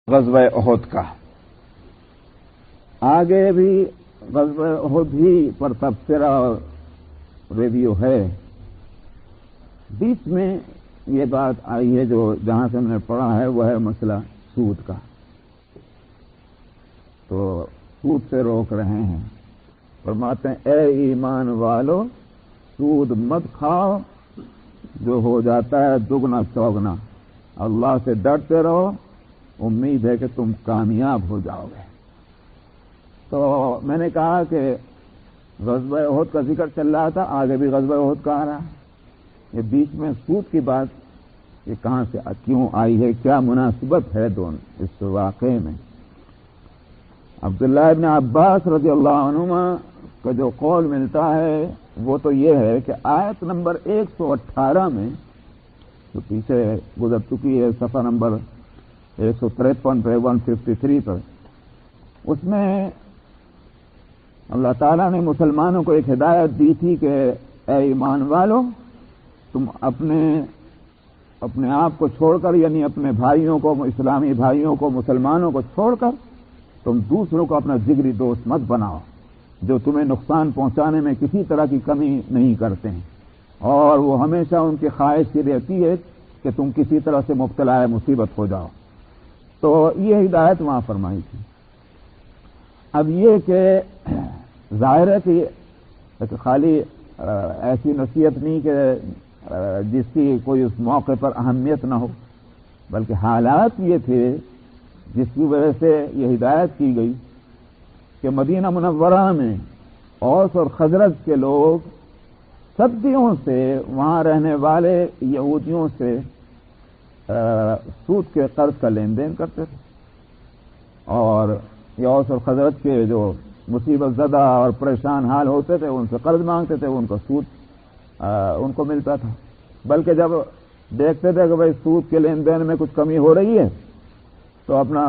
غزوہ احد کا آگے بھی غزوہ احد ہی پر تبصرہ اور ریویو ہے. بیچ میں یہ بات آئی ہے جو جہاں سے ہم نے پڑھا ہے وہ ہے مسئلہ سود کا. تو سود سے روک رہے ہیں، فرماتے ہیں اے ایمان والو سود مت کھاؤ جو ہو جاتا ہے دگنا چوگنا. اللہ سے ڈرتے رہو، امید ہے کہ تم کامیاب ہو جاؤ گے. تو میں نے کہا کہ غزوہ احد کا ذکر چل رہا تھا، آگے بھی غزوہ احد کا آ رہا ہے. یہ بیچ میں سود کی بات یہ کہاں سے کیوں آئی ہے، کیا مناسبت ہے دونوں اس واقعے میں. عبداللہ ابن عباس رضی اللہ عنہما کا جو قول ملتا ہے وہ تو یہ ہے کہ آیت نمبر 118 میں جو پیچھے گزر چکی ہے صفحہ نمبر 153 پہ 153 پر، اس میں اللہ تعالیٰ نے مسلمانوں کو ایک ہدایت دی تھی کہ اے ایمان والو تم اپنے آپ کو چھوڑ کر، یعنی اپنے بھائیوں کو، اسلامی بھائیوں کو، مسلمانوں کو چھوڑ کر تم دوسروں کو اپنا جگری دوست مت بناؤ جو تمہیں نقصان پہنچانے میں کسی طرح کی کمی نہیں کرتے ہیں، اور وہ ہمیشہ ان کی خواہش یہ رہتی ہے کہ تم کسی طرح سے مبتلا مصیبت ہو جاؤ. تو یہ ہدایت وہاں فرمائی تھی. اب یہ کہ ظاہر ہے کہ خالی ایسی نصیحت نہیں کہ جس کی کوئی اس موقع پر اہمیت نہ ہو، بلکہ حالات یہ تھے جس کی وجہ سے یہ ہدایت کی گئی کہ مدینہ منورہ میں اوس اور خزرج کے لوگ صدیوں سے وہاں رہنے والے یہودیوں سے سود کے قرض کا لین دین کرتے تھے، اور اوس اور خزرج کے جو مصیبت زدہ اور پریشان حال ہوتے تھے ان سے قرض مانگتے تھے، ان کا سود ان کو ملتا تھا. بلکہ جب دیکھتے تھے کہ بھائی سود کے لین دین میں کچھ کمی ہو رہی ہے تو اپنا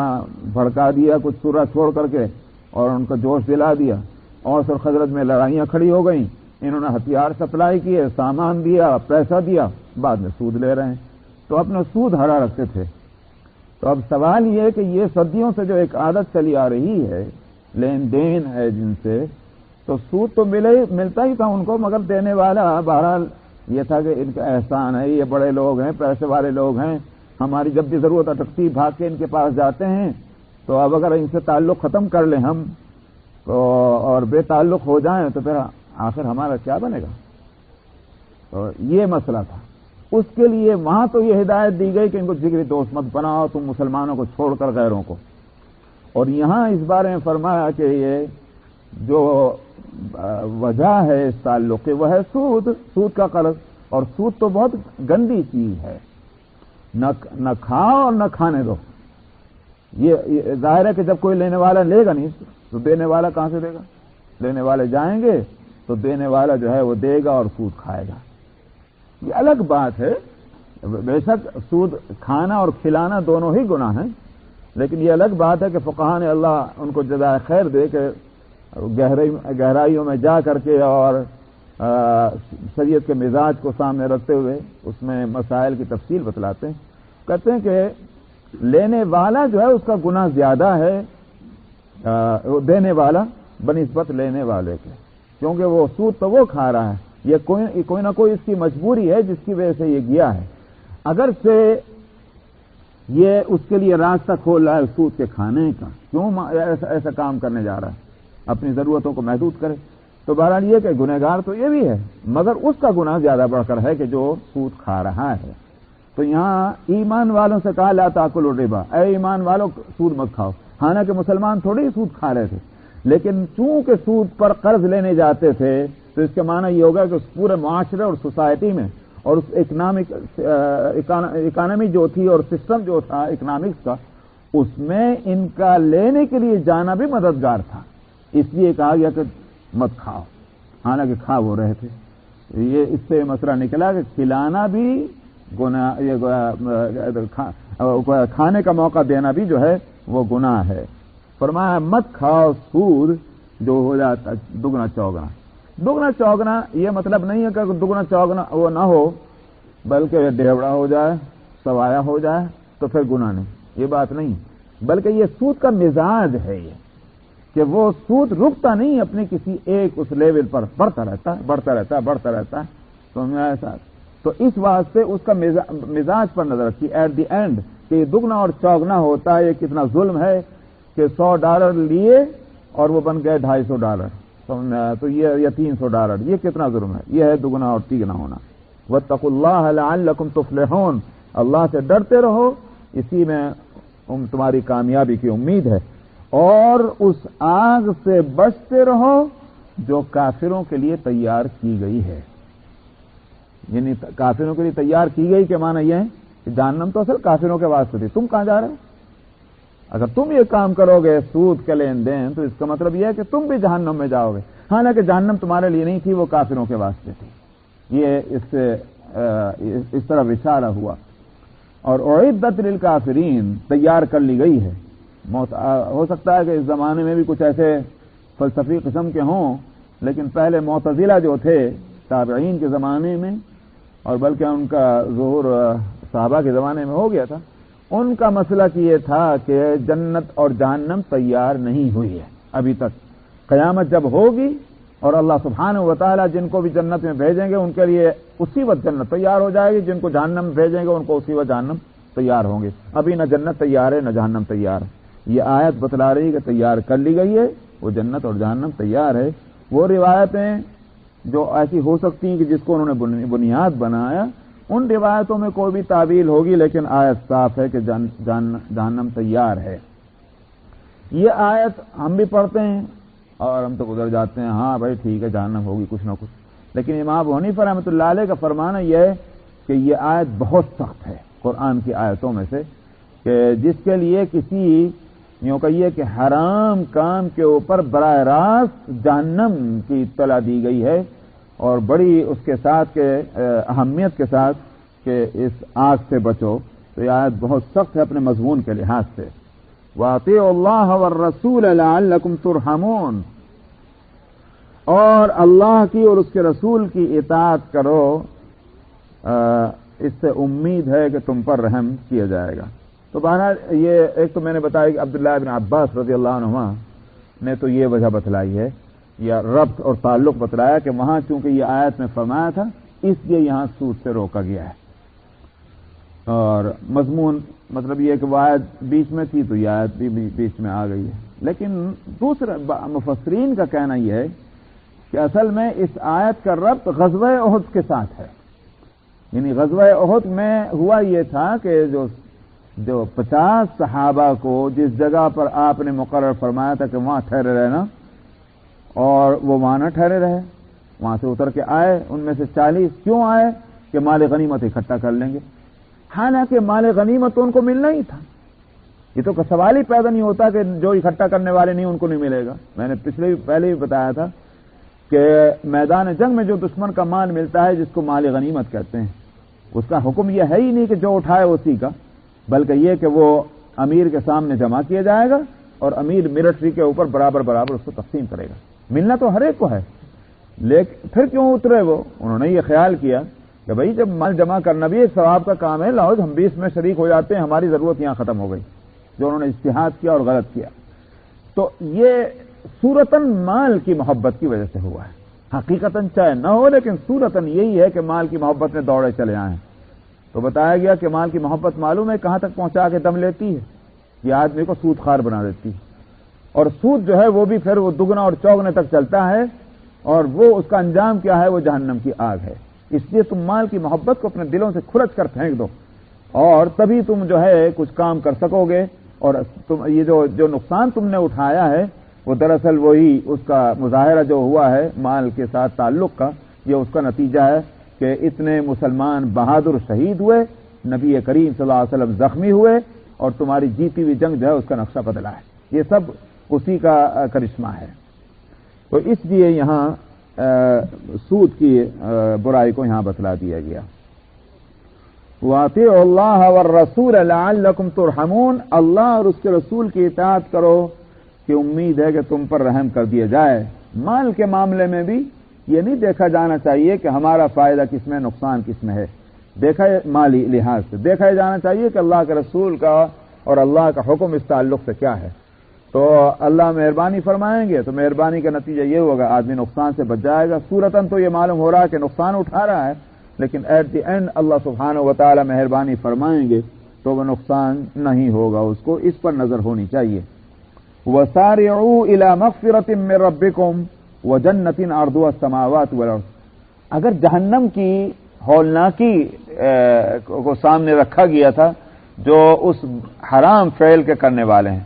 بھڑکا دیا کچھ سورہ چھوڑ کر کے اور ان کا جوش دلا دیا. اوس اور خزرج میں لڑائیاں کھڑی ہو گئیں، انہوں نے ہتھیار سپلائی کیے، سامان دیا، پیسہ دیا، بعد میں سود لے رہے ہیں. تو اپنا سود ہرا رکھتے تھے. تو اب سوال یہ ہے کہ یہ صدیوں سے جو ایک عادت چلی آ رہی ہے، لین دین ہے جن سے، تو سود تو ملتا ہی تھا ان کو، مگر دینے والا بہرحال یہ تھا کہ ان کا احسان ہے، یہ بڑے لوگ ہیں، پیسے والے لوگ ہیں، ہماری جب بھی ضرورت اٹکتی بھاگ کے ان کے پاس جاتے ہیں. تو اب اگر ان سے تعلق ختم کر لیں ہم تو اور بے تعلق ہو جائیں تو پھر آخر ہمارا کیا بنے گا. تو یہ مسئلہ تھا. اس کے لیے وہاں تو یہ ہدایت دی گئی کہ ان کو جگری دوست مت بناؤ تم مسلمانوں کو چھوڑ کر غیروں کو، اور یہاں اس بارے میں فرمایا کہ یہ جو وجہ ہے اس تعلق کی وہ ہے سود کا قرض. اور سود تو بہت گندی چیز ہے، نہ کھاؤ اور نہ کھانے دو. یہ ظاہر ہے کہ جب کوئی لینے والا لے گا نہیں تو دینے والا کہاں سے دے گا. لینے والے جائیں گے تو دینے والا جو ہے وہ دے گا اور سود کھائے گا. یہ الگ بات ہے، بے شک سود کھانا اور کھلانا دونوں ہی گناہ ہیں، لیکن یہ الگ بات ہے کہ فقہاء نے اللہ ان کو جزائے خیر دے کہ گہرائیوں میں جا کر کے اور شریعت کے مزاج کو سامنے رکھتے ہوئے اس میں مسائل کی تفصیل بتلاتے ہیں. کہتے ہیں کہ لینے والا جو ہے اس کا گناہ زیادہ ہے دینے والا بنسبت لینے والے کے، کیونکہ وہ سود تو وہ کھا رہا ہے، یہ کوئی نہ کوئی اس کی مجبوری ہے جس کی وجہ سے یہ گیا ہے. اگرچہ یہ اس کے لیے راستہ کھول رہا ہے سود کے کھانے کا، کیوں ایسا کام کرنے جا رہا ہے، اپنی ضرورتوں کو محدود کرے. تو بہرحال یہ کہ گنہگار تو یہ بھی ہے، مگر اس کا گناہ زیادہ بڑھ کر ہے کہ جو سود کھا رہا ہے. تو یہاں ایمان والوں سے کہا لا تاکلوا الربا، اے ایمان والوں سود مت کھاؤ. حالانکہ مسلمان تھوڑی ہی سود کھا رہے تھے، لیکن چونکہ سود پر قرض لینے جاتے تھے تو اس کا معنی یہ ہوگا کہ اس پورے معاشرے اور سوسائٹی میں اور اس اکانومی جو تھی اور سسٹم جو تھا اکنامکس کا، اس میں ان کا لینے کے لیے جانا بھی مددگار تھا. اس لیے کہا گیا کہ مت کھاؤ، حالانکہ کھا وہ رہے تھے. یہ اس سے مسئلہ نکلا کہ کھلانا بھی گناہ، کھانے کا موقع دینا بھی جو ہے وہ گناہ ہے. فرمایا مت کھاؤ سود جو ہو جاتا دگنا چوگنا. دگنا چوگنا یہ مطلب نہیں ہے کہ دگنا چوگنا وہ نہ ہو، بلکہ ڈھیوڑا ہو جائے، سوایا ہو جائے تو پھر گناہ نہیں، یہ بات نہیں. بلکہ یہ سود کا مزاج ہے یہ کہ وہ سود رکتا نہیں، اپنے کسی ایک اس لیول پر بڑھتا رہتا ہے تو میرے ساتھ، تو اس واسطے اس کا مزاج پر نظر رکھی ایٹ دی اینڈ کہ یہ دگنا اور چوگنا ہوتا ہے۔ یہ کتنا ظلم ہے کہ $100 لیے اور وہ بن گئے $250، تو یہ یا $300، یہ کتنا ظلم ہے، یہ ہے دگنا اور تیگنا ہونا۔ واتقوا اللہ لعلکم تفلحون، اللہ سے ڈرتے رہو، اسی میں تمہاری کامیابی کی امید ہے، اور اس آگ سے بچتے رہو جو کافروں کے لیے تیار کی گئی ہے۔ یعنی کافروں کے لیے تیار کی گئی کے معنی یہ ہے کہ جہنم تو اصل کافروں کے واسطے تھی، تم کہاں جا رہے ہو؟ اگر تم یہ کام کرو گے سود کے لین دین تو اس کا مطلب یہ ہے کہ تم بھی جہنم میں جاؤ گے، حالانکہ جہنم تمہارے لیے نہیں تھی، وہ کافروں کے واسطے تھی۔ یہ اس طرح اشارہ ہوا۔ اور اعدت للکافرین، تیار کر لی گئی ہے۔ ہو سکتا ہے کہ اس زمانے میں بھی کچھ ایسے فلسفی قسم کے ہوں، لیکن پہلے معتزلہ جو تھے تابعین کے زمانے میں، اور بلکہ ان کا ظہور صحابہ کے زمانے میں ہو گیا تھا، ان کا مسلک یہ تھا کہ جنت اور جہنم تیار نہیں ہوئی ہے ابھی تک۔ قیامت جب ہوگی اور اللہ سبحانہ و تعالیٰ جن کو بھی جنت میں بھیجیں گے ان کے لیے اسی وقت جنت تیار ہو جائے گی، جن کو جہنم میں بھیجیں گے ان کو اسی وقت جہنم تیار ہوں گے۔ ابھی نہ جنت تیار ہے نہ جہنم تیار ہے۔ یہ آیت بتلا رہی ہے کہ تیار کر لی گئی ہے، وہ جنت اور جہنم تیار ہے۔ وہ روایتیں جو ایسی ہو سکتی ہیں کہ جس کو انہوں نے بنیاد بنایا، ان روایتوں میں کوئی بھی تعویل ہوگی، لیکن آیت صاف ہے کہ جہنم تیار ہے۔ یہ آیت ہم بھی پڑھتے ہیں اور ہم تو گزر جاتے ہیں، ہاں بھائی ٹھیک ہے جہنم ہوگی کچھ نہ کچھ، لیکن امام ابو حنیفہ رحمۃ اللہ علیہ کا فرمانا یہ ہے کہ یہ آیت بہت سخت ہے قرآن کی آیتوں میں سے، کہ جس کے لیے کسی یوں کہیے کہ حرام کام کے اوپر براہ راست جہنم کی اطلاع دی گئی ہے، اور بڑی اس کے ساتھ کے اہمیت کے ساتھ کہ اس آگ سے بچو، تو یہ آیت بہت سخت ہے اپنے مضمون کے لحاظ سے۔ وَأَطِيعُوا اللَّهَ وَالرَّسُولَ لَعَلَّكُمْ تُرْحَمُونَ، اور اللہ کی اور اس کے رسول کی اطاعت کرو، اس سے امید ہے کہ تم پر رحم کیا جائے گا۔ تو بہرحال یہ ایک تو میں نے بتایا کہ عبداللہ بن عباس رضی اللہ عنہما نے تو یہ وجہ بتلائی ہے یا ربط اور تعلق بتلایا کہ وہاں چونکہ یہ آیت میں فرمایا تھا اس لیے یہاں سود سے روکا گیا ہے، اور مضمون مطلب یہ کہ وہ آیت بیچ میں تھی تو یہ آیت بھی بیچ میں آ گئی ہے۔ لیکن دوسرا مفسرین کا کہنا یہ ہے کہ اصل میں اس آیت کا ربط غزوہ احد کے ساتھ ہے۔ یعنی غزوہ احد میں ہوا یہ تھا کہ جو 50 صحابہ کو جس جگہ پر آپ نے مقرر فرمایا تھا کہ وہاں ٹھہرے رہنا، اور وہ وہاں نہ ٹھہرے رہے، وہاں سے اتر کے آئے، ان میں سے 40 کیوں آئے کہ مال غنیمت اکٹھا کر لیں گے، حالانکہ مال غنیمت تو ان کو ملنا ہی تھا۔ یہ تو سوال ہی پیدا نہیں ہوتا کہ جو اکٹھا کرنے والے نہیں ان کو نہیں ملے گا۔ میں نے پہلے بھی بتایا تھا کہ میدان جنگ میں جو دشمن کا مال ملتا ہے جس کو مال غنیمت کہتے ہیں، اس کا حکم یہ ہے ہی نہیں کہ جو اٹھائے اسی کا، بلکہ یہ کہ وہ امیر کے سامنے جمع کیا جائے گا اور امیر ملٹری کے اوپر برابر اس کو تقسیم کرے گا۔ ملنا تو ہر ایک کو ہے، لیکن پھر کیوں اترے وہ؟ انہوں نے یہ خیال کیا کہ بھائی جب مال جمع کرنا بھی ایک ثواب کا کام ہے، لاؤ ہم بھی اس میں شریک ہو جاتے ہیں، ہماری ضرورت یہاں ختم ہو گئی، جو انہوں نے اجتہاد کیا اور غلط کیا۔ تو یہ صورتاً مال کی محبت کی وجہ سے ہوا ہے، حقیقتاً چاہے نہ ہو، لیکن صورتاً یہی ہے کہ مال کی محبت میں دوڑے چلے آئے۔ تو بتایا گیا کہ مال کی محبت معلوم ہے کہاں تک پہنچا کے دم لیتی ہے، یہ آدمی کو سود خوار بنا دیتی ہے، اور سود جو ہے وہ بھی پھر وہ دگنا اور چوگنے تک چلتا ہے، اور وہ اس کا انجام کیا ہے؟ وہ جہنم کی آگ ہے۔ اس لیے تم مال کی محبت کو اپنے دلوں سے کھرچ کر پھینک دو، اور تبھی تم جو ہے کچھ کام کر سکو گے، اور تم یہ جو نقصان تم نے اٹھایا ہے وہ دراصل وہی اس کا مظاہرہ جو ہوا ہے مال کے ساتھ تعلق کا، یہ اس کا نتیجہ ہے کہ اتنے مسلمان بہادر شہید ہوئے، نبی کریم صلی اللہ علیہ وسلم زخمی ہوئے، اور تمہاری جیتی ہوئی جنگ جو ہے اس کا نقشہ بدلا ہے۔ یہ سب اسی کا کرشمہ ہے۔ تو اس لیے یہاں سود کی برائی کو یہاں بتلا دیا گیا۔ وَأَطِيعُوا اللَّهَ وَالرَّسُولَ لَعَلَّكُمْ تُرْحَمُونَ، اللہ اور اس کے رسول کی اطاعت کرو کہ امید ہے کہ تم پر رحم کر دیا جائے۔ مال کے معاملے میں بھی یہ نہیں دیکھا جانا چاہیے کہ ہمارا فائدہ کس میں نقصان کس میں ہے، دیکھا مالی لحاظ سے دیکھا جانا چاہیے کہ اللہ کے رسول کا اور اللہ کا حکم اس تعلق سے کیا ہے. تو اللہ مہربانی فرمائیں گے تو مہربانی کا نتیجہ یہ ہوگا آدمی نقصان سے بچ جائے گا. صورتاً تو یہ معلوم ہو رہا ہے کہ نقصان اٹھا رہا ہے، لیکن ایٹ دی اینڈ اللہ سبحانہ و تعالی مہربانی فرمائیں گے تو وہ نقصان نہیں ہوگا اس کو. اس پر نظر ہونی چاہیے. وَسَارِعُوا إِلَى مَغْفِرَةٍ مِّن رَّبِّكُمْ وَجَنَّةٍ عَرْضُهَا السَّمَاوَاتُ وَالْأَرْضُ. اگر جہنم کی ہولناکی کو سامنے رکھا گیا تھا جو اس حرام فعل کے کرنے والے ہیں،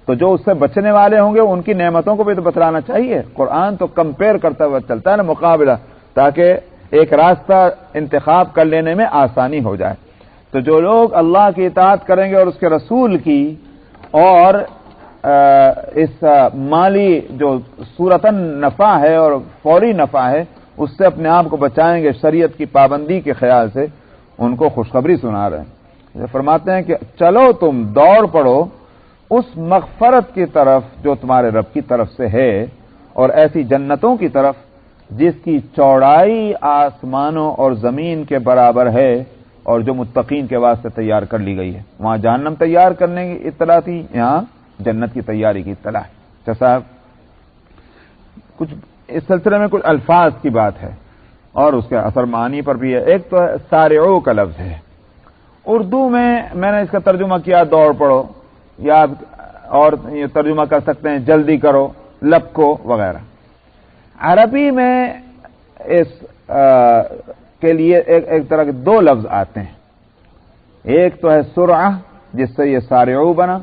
تو جو اس سے بچنے والے ہوں گے ان کی نعمتوں کو بھی تو بتلانا چاہیے. قرآن تو کمپیئر کرتا ہوا چلتا ہے نا، مقابلہ، تاکہ ایک راستہ انتخاب کر لینے میں آسانی ہو جائے. تو جو لوگ اللہ کی اطاعت کریں گے اور اس کے رسول کی، اور اس مالی جو صورتاً نفع ہے اور فوری نفع ہے اس سے اپنے آپ کو بچائیں گے شریعت کی پابندی کے خیال سے، ان کو خوشخبری سنا رہے ہیں. فرماتے ہیں کہ چلو تم دوڑ پڑو اس مغفرت کی طرف جو تمہارے رب کی طرف سے ہے، اور ایسی جنتوں کی طرف جس کی چوڑائی آسمانوں اور زمین کے برابر ہے، اور جو متقین کے واسطے تیار کر لی گئی ہے. وہاں جہنم تیار کرنے کی اطلاع تھی، یہاں جنت کی تیاری کی اطلاع ہے. اچھا صاحب، کچھ اس سلسلے میں کچھ الفاظ کی بات ہے اور اس کے اثر معانی پر بھی ہے. ایک تو سارعو کا لفظ ہے. اردو میں نے اس کا ترجمہ کیا دوڑ پڑو، یا اور یہ ترجمہ کر سکتے ہیں جلدی کرو، لپکو وغیرہ. عربی میں اس کے لیے ایک طرح کے دو لفظ آتے ہیں. ایک تو ہے سرعہ جس سے یہ سارعو بنا،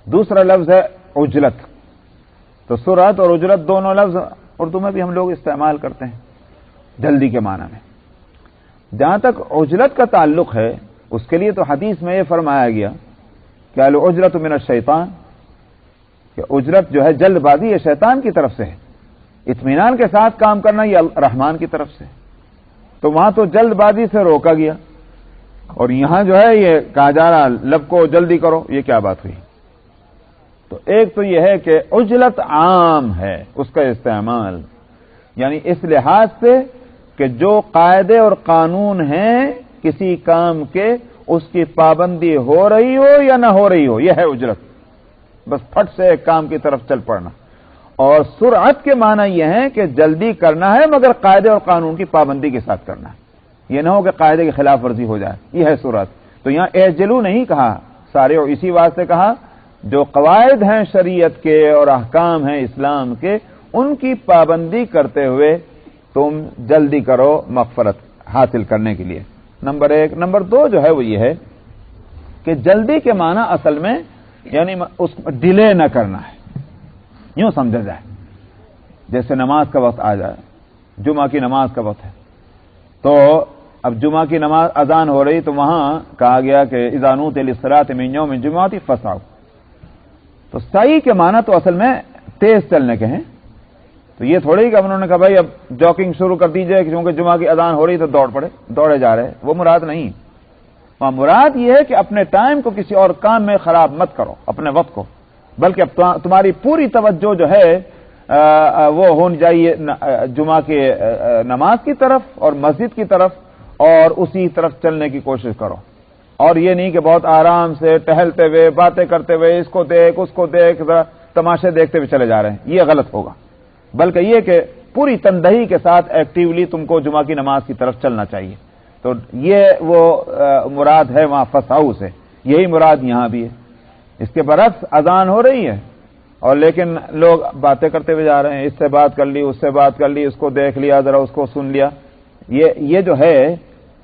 دوسرا لفظ ہے عجلت. تو سرعت اور عجلت دونوں لفظ اردو میں بھی ہم لوگ استعمال کرتے ہیں جلدی کے معنی میں. جہاں تک عجلت کا تعلق ہے اس کے لیے تو حدیث میں یہ فرمایا گیا کہ العجلۃ من الشیطان، کہ عجلت جو ہے جلد بازی یہ شیطان کی طرف سے ہے. اطمینان کے ساتھ کام کرنا یہ رحمان کی طرف سے. تو وہاں تو جلد بازی سے روکا گیا، اور یہاں جو ہے یہ کہا جا رہا لب کو جلدی کرو. یہ کیا بات ہوئی؟ تو ایک تو یہ ہے کہ عجلت عام ہے اس کا استعمال، یعنی اس لحاظ سے کہ جو قاعدے اور قانون ہیں کسی کام کے اس کی پابندی ہو رہی ہو یا نہ ہو رہی ہو، یہ ہے عجلت. بس پھٹ سے ایک کام کی طرف چل پڑنا. اور سرعت کے معنی یہ ہے کہ جلدی کرنا ہے مگر قاعدے اور قانون کی پابندی کے ساتھ کرنا ہے. یہ نہ ہو کہ قاعدے کی خلاف ورزی ہو جائے. یہ ہے سرعت. تو یہاں اعجلو نہیں کہا سارے، اور اسی واسطے کہا جو قواعد ہیں شریعت کے اور احکام ہیں اسلام کے ان کی پابندی کرتے ہوئے تم جلدی کرو مغفرت حاصل کرنے کے لیے. نمبر ایک. نمبر دو جو ہے وہ یہ ہے کہ جلدی کے معنی اصل میں یعنی اس ڈیلے نہ کرنا ہے. یوں سمجھا جائے جیسے نماز کا وقت آ جائے، جمعہ کی نماز کا وقت ہے، تو اب جمعہ کی نماز اذان ہو رہی تو وہاں کہا گیا کہ اذا نودی للصلاۃ من یوم الجمعۃ فاسعوا. تو سعی کے معنی تو اصل میں تیز چلنے کے ہیں. تو یہ تھوڑی کہ انہوں نے کہا بھائی اب جاکنگ شروع کر دیجئے کیونکہ جمعہ کی اذان ہو رہی تو دوڑے جا رہے. وہ مراد نہیں. وہاں مراد یہ ہے کہ اپنے ٹائم کو کسی اور کام میں خراب مت کرو، اپنے وقت کو، بلکہ اب تمہاری پوری توجہ جو ہے وہ ہونی چاہیے جمعہ کی نماز کی طرف اور مسجد کی طرف، اور اسی طرف چلنے کی کوشش کرو. اور یہ نہیں کہ بہت آرام سے ٹہلتے ہوئے باتیں کرتے ہوئے اس کو دیکھ اس کو دیکھ تماشے دیکھتے ہوئے چلے جا رہے ہیں. یہ غلط ہوگا. بلکہ یہ کہ پوری تندہی کے ساتھ ایکٹیولی تم کو جمعہ کی نماز کی طرف چلنا چاہیے. تو یہ وہ مراد ہے وہاں فساؤ سے. یہی مراد یہاں بھی ہے. اس کے برعکس اذان ہو رہی ہے اور لیکن لوگ باتیں کرتے ہوئے جا رہے ہیں، اس سے بات کر لی اس سے بات کر لی، اس کو دیکھ لیا ذرا اس کو سن لیا. یہ جو ہے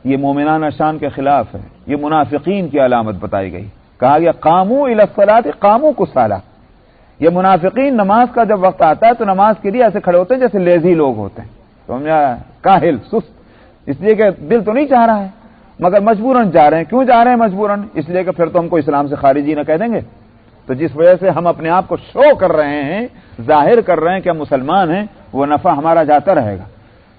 یہ مومنانہ شان کے خلاف ہے. یہ منافقین کی علامت بتائی گئی. کہا گیا قاموا الی الصلاۃ قاموا کسالى. یہ منافقین نماز کا جب وقت آتا ہے تو نماز کے لیے ایسے کھڑے ہوتے ہیں جیسے لیزی لوگ ہوتے ہیں. سمجھا؟ کاہل سست. اس لیے کہ دل تو نہیں چاہ رہا ہے مگر مجبوراً جا رہے ہیں. کیوں جا رہے ہیں مجبوراً؟ اس لیے کہ پھر تو ہم کو اسلام سے خارجی نہ کہہ دیں گے. تو جس وجہ سے ہم اپنے آپ کو شو کر رہے ہیں، ظاہر کر رہے ہیں کہ ہم مسلمان ہیں، وہ نفع ہمارا جاتا رہے گا.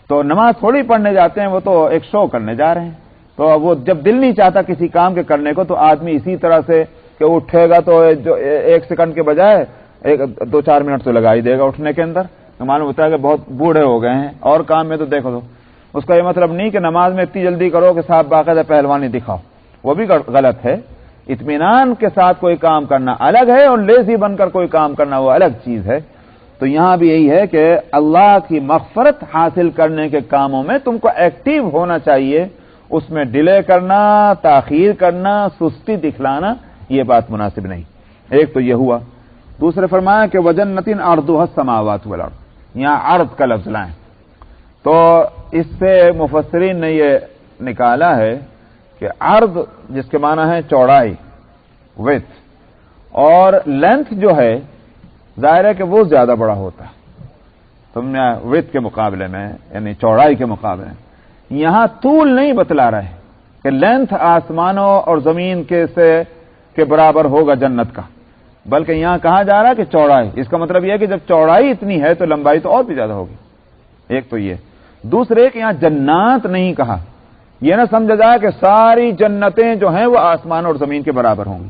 تو نماز تھوڑی پڑھنے جاتے ہیں، وہ تو ایک شو کرنے جا رہے ہیں. تو وہ جب دل نہیں چاہتا کسی کام کے کرنے کو تو آدمی اسی طرح سے کہ اٹھے گا تو جو 1 سیکنڈ کے بجائے 2-4 منٹ تو لگا ہی دے گا اٹھنے کے اندر. تو معلوم ہوتا ہے کہ بہت بوڑھے ہو گئے ہیں. اور کام میں تو دیکھو تو اس کا یہ مطلب نہیں کہ نماز میں اتنی جلدی کرو کہ صاحب باقاعدہ پہلوانی دکھاؤ. وہ بھی غلط ہے. اطمینان کے ساتھ کوئی کام کرنا الگ ہے اور لیزی بن کر کوئی کام کرنا وہ الگ چیز ہے. تو یہاں بھی یہی ہے کہ اللہ کی مغفرت حاصل کرنے کے کاموں میں تم کو ایکٹیو ہونا چاہیے. اس میں ڈیلے کرنا، تاخیر کرنا، سستی دکھلانا یہ بات مناسب نہیں. ایک تو یہ ہوا. دوسرے فرمایا کہ وجنۃ عرضها السماوات والارض، یہاں عرض کا لفظ لائیں. تو اس سے مفسرین نے یہ نکالا ہے کہ عرض جس کے معنی ہے چوڑائی، ویڈتھ، اور لینتھ جو ہے ظاہر ہے کہ وہ زیادہ بڑا ہوتا ہے تم نے ویڈتھ کے مقابلے میں، یعنی چوڑائی کے مقابلے میں. یہاں طول نہیں بتلا رہے کہ لینتھ آسمانوں اور زمین کے برابر ہوگا جنت کا، بلکہ یہاں کہا جا رہا ہے کہ چوڑائی. اس کا مطلب یہ ہے کہ جب چوڑائی اتنی ہے تو لمبائی تو اور بھی زیادہ ہوگی. ایک تو یہ. دوسرے کہ یہاں جنات نہیں کہا، یہ نہ سمجھا جائے کہ ساری جنتیں جو ہیں وہ آسمان اور زمین کے برابر ہوں گی.